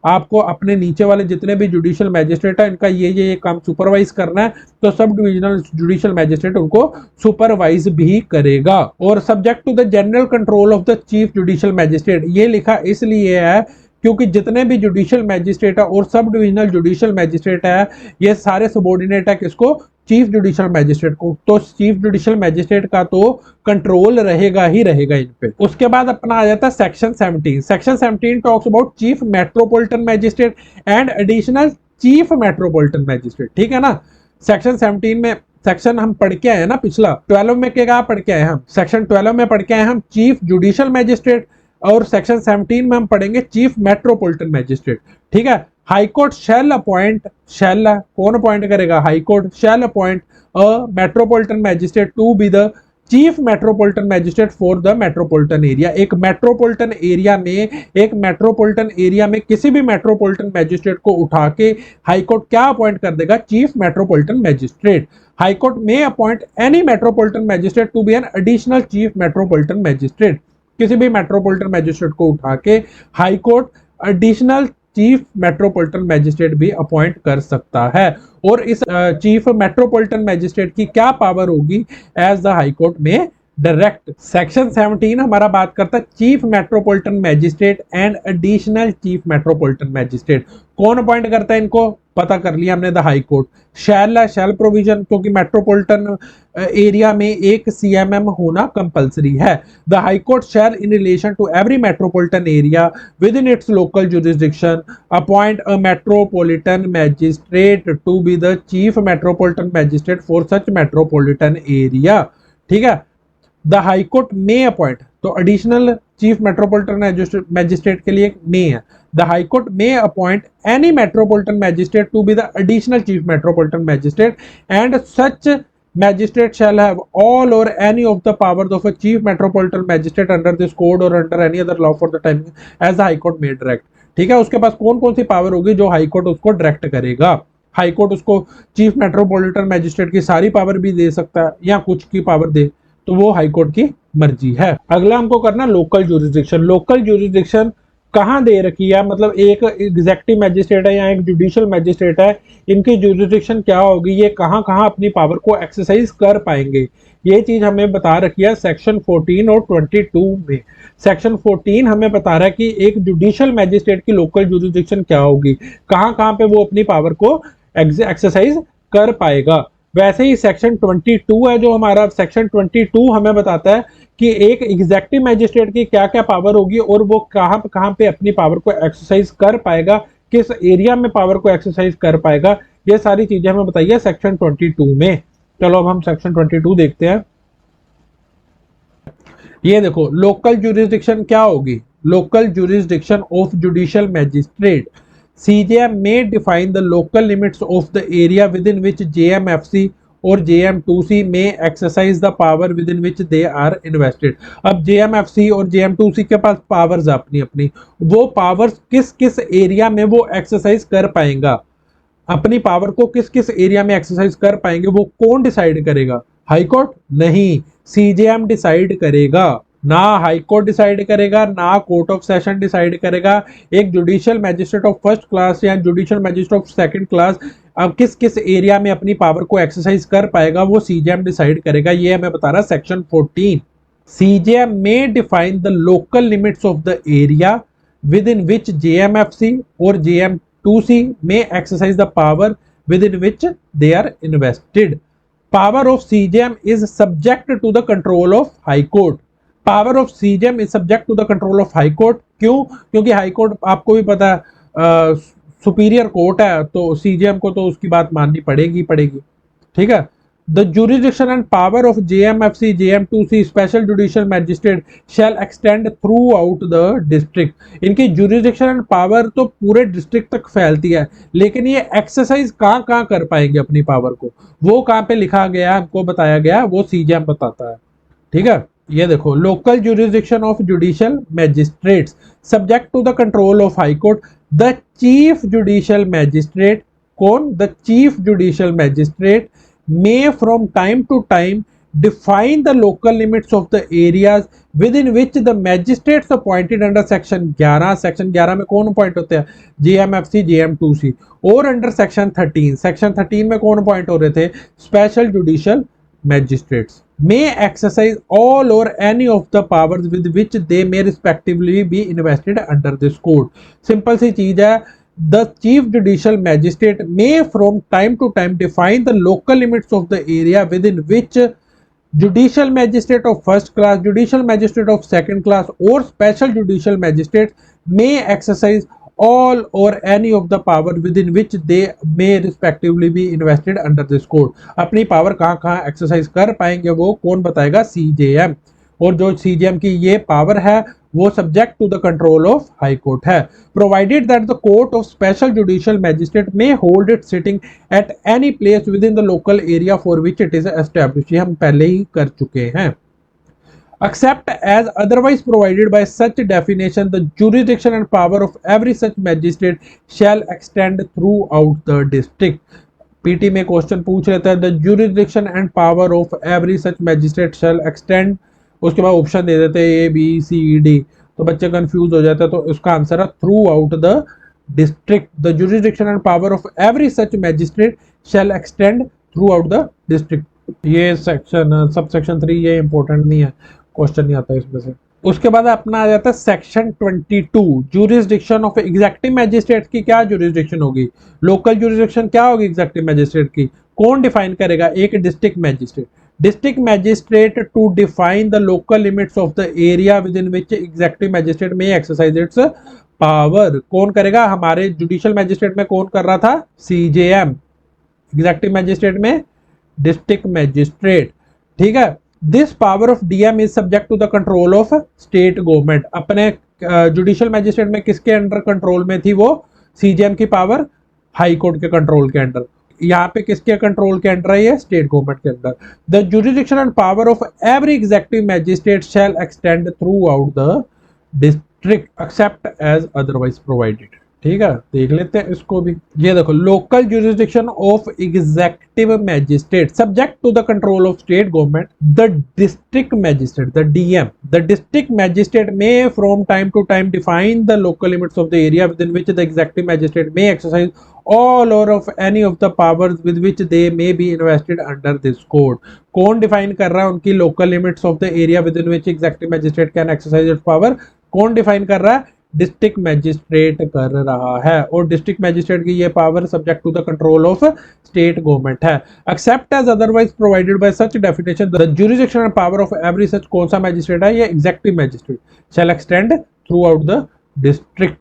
आपको अपने नीचे वाले जितने भी जुडिशियल मैजिस्ट्रेट है इनका ये काम सुपरवाइज करना है, तो सब डिविजनल जुडिशियल मैजिस्ट्रेट उनको सुपरवाइज भी करेगा। और subject to the general control of the chief judicial magistrate, ये लिखा इसलिए है क्योंकि जितने भी जुडिशियल मैजिस्ट्रेट है और सब डिविजनल जुडिशियल मैजिस्ट्रेट है ये सारे सबॉर्डिनेट है किसको? चीफ जुडिशियल मैजिस्ट्रेट को। तो चीफ जुडिशियल मैजिस्ट्रेट का तो कंट्रोल रहेगा ही रहेगा इन पे। उसके बाद अपना आ जाता है section 17। Section 17 talks about chief metropolitan magistrate and additional chief metropolitan magistrate. ठीक है ना। सेक्शन 17 में सेक्शन हम पढ़ के आए ना, पिछला 12 में क्या पढ़ के आए हम? सेक्शन 12 में पढ़ के आए हम चीफ जुडिशियल मैजिस्ट्रेट, और सेक्शन 17 में हम पढ़ेंगे चीफ मेट्रोपॉलिटन मैजिस्ट्रेट। ठीक है। High court shall appoint, shall कौन अपॉइंट करेगा? High court shall appoint a metropolitan magistrate to be the chief metropolitan magistrate for the metropolitan area. एक मेट्रोपॉलिटन एरिया में किसी भी मेट्रोपॉलिटन मैजिस्ट्रेट को उठा के हाई कोर्ट क्या अपॉइंट कर देगा? Chief metropolitan magistrate. High court में appoint any metropolitan magistrate to be an additional chief metropolitan magistrate. किसी भी मेट्रोपॉलिटन मैजिस्ट्रेट को उठा के high court additional chief metropolitan magistrate भी अपॉइंट कर सकता है। और इस चीफ मेट्रोपॉलिटन मैजिस्ट्रेट की क्या पावर होगी? As the high court may direct. Section 17 हमारा बात करता है chief metropolitan magistrate and additional chief metropolitan magistrate. कौन अपॉइंट करता है इनको? पता कर लिया हमने, the high court. Shall provision, क्योंकि मेट्रोपॉलिटन एरिया में एक सीएमएम होना कंपलसरी है। The high court shall in relation to every metropolitan area within its local jurisdiction appoint a metropolitan magistrate to be the chief metropolitan magistrate for such metropolitan area. ठीक है। The high court में appoint, तो additional chief metropolitan magistrate के लिए may है। The high court में appoint any metropolitan magistrate to be the additional chief metropolitan magistrate and such magistrate shall have all or any of the powers of a chief metropolitan magistrate under this code or under any other law for the timing as the high court may direct. ठीक है। उसके पास कौन कौन सी power होगी जो high court उसको direct करेगा? High court उसको चीफ मेट्रोपॉलिटन मैजिस्ट्रेट की सारी पावर भी दे सकता है या कुछ की पावर दे, तो वो हाई कोर्ट की मर्जी है। अगला हमको करना लोकल ज्यूरिसडिक्शन। लोकल ज्यूरिसडिक्शन कहाँ दे रखी है? मतलब एक एग्जेक्टिव मैजिस्ट्रेट है या एक जुडिशियल मैजिस्ट्रेट है, इनकी ज्यूरिसडिक्शन क्या होगी? ये कहाँ कहाँ अपनी पावर को एक्सरसाइज कर पाएंगे? ये चीज हमें बता रखी है सेक्शन 14 और 22 में। सेक्शन 14 हमें बता रहा है कि एक जुडिशियल मैजिस्ट्रेट की लोकल ज्यूरिसडिक्शन क्या होगी, कहाँ कहाँ पे वो अपनी पावर को एक्सरसाइज कर पाएगा। वैसे ही सेक्शन 22 है जो हमारा, सेक्शन 22 हमें बताता है कि एक एग्जेक्टिव मैजिस्ट्रेट की क्या क्या पावर होगी और वो कहाँ पे अपनी पावर को एक्सरसाइज कर पाएगा, किस एरिया में पावर को एक्सरसाइज कर पाएगा, ये सारी चीजें हमें बताइए सेक्शन 22 में। चलो अब हम सेक्शन 22 देखते हैं। ये देखो लोकल ज्यूरिसडिक्शन क्या होगी? Local jurisdiction of judicial magistrate. CJM may define the local limits of the area within which JMFC और JM2C may exercise the power within which they are invested। अब JMFC और JM2C के पास powers अपनी अपनी, वो powers किस किस area में वो एक्सरसाइज कर पाएंगा, अपनी पावर को किस किस एरिया में एक्सरसाइज कर पाएंगे, वो कौन डिसाइड करेगा? हाई कोर्ट नहीं, सीजेएम डिसाइड करेगा, ना हाई कोर्ट डिसाइड करेगा, ना कोर्ट ऑफ सेशन डिसाइड करेगा। एक judicial magistrate of first class या judicial magistrate of second class अब किस किस एरिया में अपनी पावर को एक्सरसाइज कर पाएगा वो सीजेएम डिसाइड करेगा। ये हमें बता रहा section 14। CJM may define the local limits of the area within which JMFC or JM2C may exercise the power within which they are invested. Power of CJM is subject to the control of High Court. Power of CJM is subject to the control of High Court. क्यों? क्योंकि high court आपको भी पता है superior court है, तो CJM को तो उसकी बात माननी पड़ेगी पड़ेगी। ठीक है। The jurisdiction and power of JMFC, JM2C special judicial magistrate shall extend throughout the district. इनकी jurisdiction and power तो पूरे डिस्ट्रिक्ट तक फैलती है, लेकिन ये एक्सरसाइज कहाँ कहाँ कर पाएंगे अपनी पावर को, वो कहाँ पे लिखा गया हमको बताया गया, वो सीजेएम बताता है। ठीक है। ये देखो, local jurisdiction of judicial magistrates subject to the control of high court. The chief judicial magistrate, कौन? The chief judicial magistrate may from time to time define the local limits of the areas within which the magistrates appointed under section 11, section 11 में कौन appoint होते हैं? JMFC, JM2C, और under section 13, section 13 में कौन appoint हो रहे थे? Special judicial magistrates may exercise all or any of the powers with which they may respectively be invested under this code. Simple सी चीज है, the chief judicial magistrate may from time to time define the local limits of the area within which judicial magistrate of first class, judicial magistrate of second class or special judicial magistrates may exercise all or any of the power within which they may respectively be invested under this code. अपनी power कहाँ कहाँ exercise कर पाएंगे वो कौन बताएगा? CJM. और जो सीजेएम की ये पावर है वो subject to the control of high court है, provided that the court of special judicial magistrate may hold it sitting at any place within the local area for which it is established. ये हम पहले ही कर चुके हैं। Except as otherwise provided by such definition, the jurisdiction and power of every such magistrate shall extend throughout the district. PT में question पूछ लेता है, the jurisdiction and power of every such magistrate shall extend, उसके बाद option दे देते हैं A, B, C, D, तो बच्चे कंफ्यूज हो जाते हैं। तो इसका आंसर है through out the district. The jurisdiction and power of every such magistrate shall extend throughout the district. ये सेक्शन सब सेक्शन 3 ये इंपॉर्टेंट नहीं है, क्वेश्चन नहीं आता इसमें से। उसके बाद अपना आ जाता है section 22, jurisdiction of executive magistrate की क्या जुरिस्डिक्शन होगी? लोकल जुरिस्डिक्शन क्या होगी एग्जेक्टिव मैजिस्ट्रेट की? कौन डिफाइन करेगा? एक district magistrate. District magistrate to define the local limits of the area within which executive magistrate may exercise its power. कौन करेगा? हमारे जुडिशियल मैजिस्ट्रेट में कौन कर रहा था? सीजेएम। एग्जेक्टिव मैजिस्ट्रेट में डिस्ट्रिक्ट मैजिस्ट्रेट। ठीक है। This power of DM is subject to the control of state government. अपने जुडिशियल मैजिस्ट्रेट में किसके अंडर कंट्रोल में थी वो? सीजेएम की पावर हाई कोर्ट के कंट्रोल के अंडर। यहाँ पे किसके कंट्रोल के अंडर है? ये स्टेट गवर्नमेंट के under. The jurisdiction and power of every executive magistrate shall extend throughout the district accept as otherwise provided. ठीक है, देख लेते हैं इसको भी। ये देखो, local jurisdiction of executive magistrate subject to the control of state government. The district magistrate, the DM, the district magistrate may from time to time define the local limits of the area within which the executive magistrate may exercise all or of any of the powers with which they may be invested under this code. कौन define कर रहा है उनकी local limits of the area within which executive magistrate can exercise its power? कौन define कर रहा है? District magistrate कर रहा है। और डिस्ट्रिक्ट मैजिस्ट्रेट की ये power subject to the control of state government है। Except as otherwise provided by such definition, the jurisdiction and power of every such, कौन सा मैजिस्ट्रेट है? ये executive magistrate shall extend throughout the district.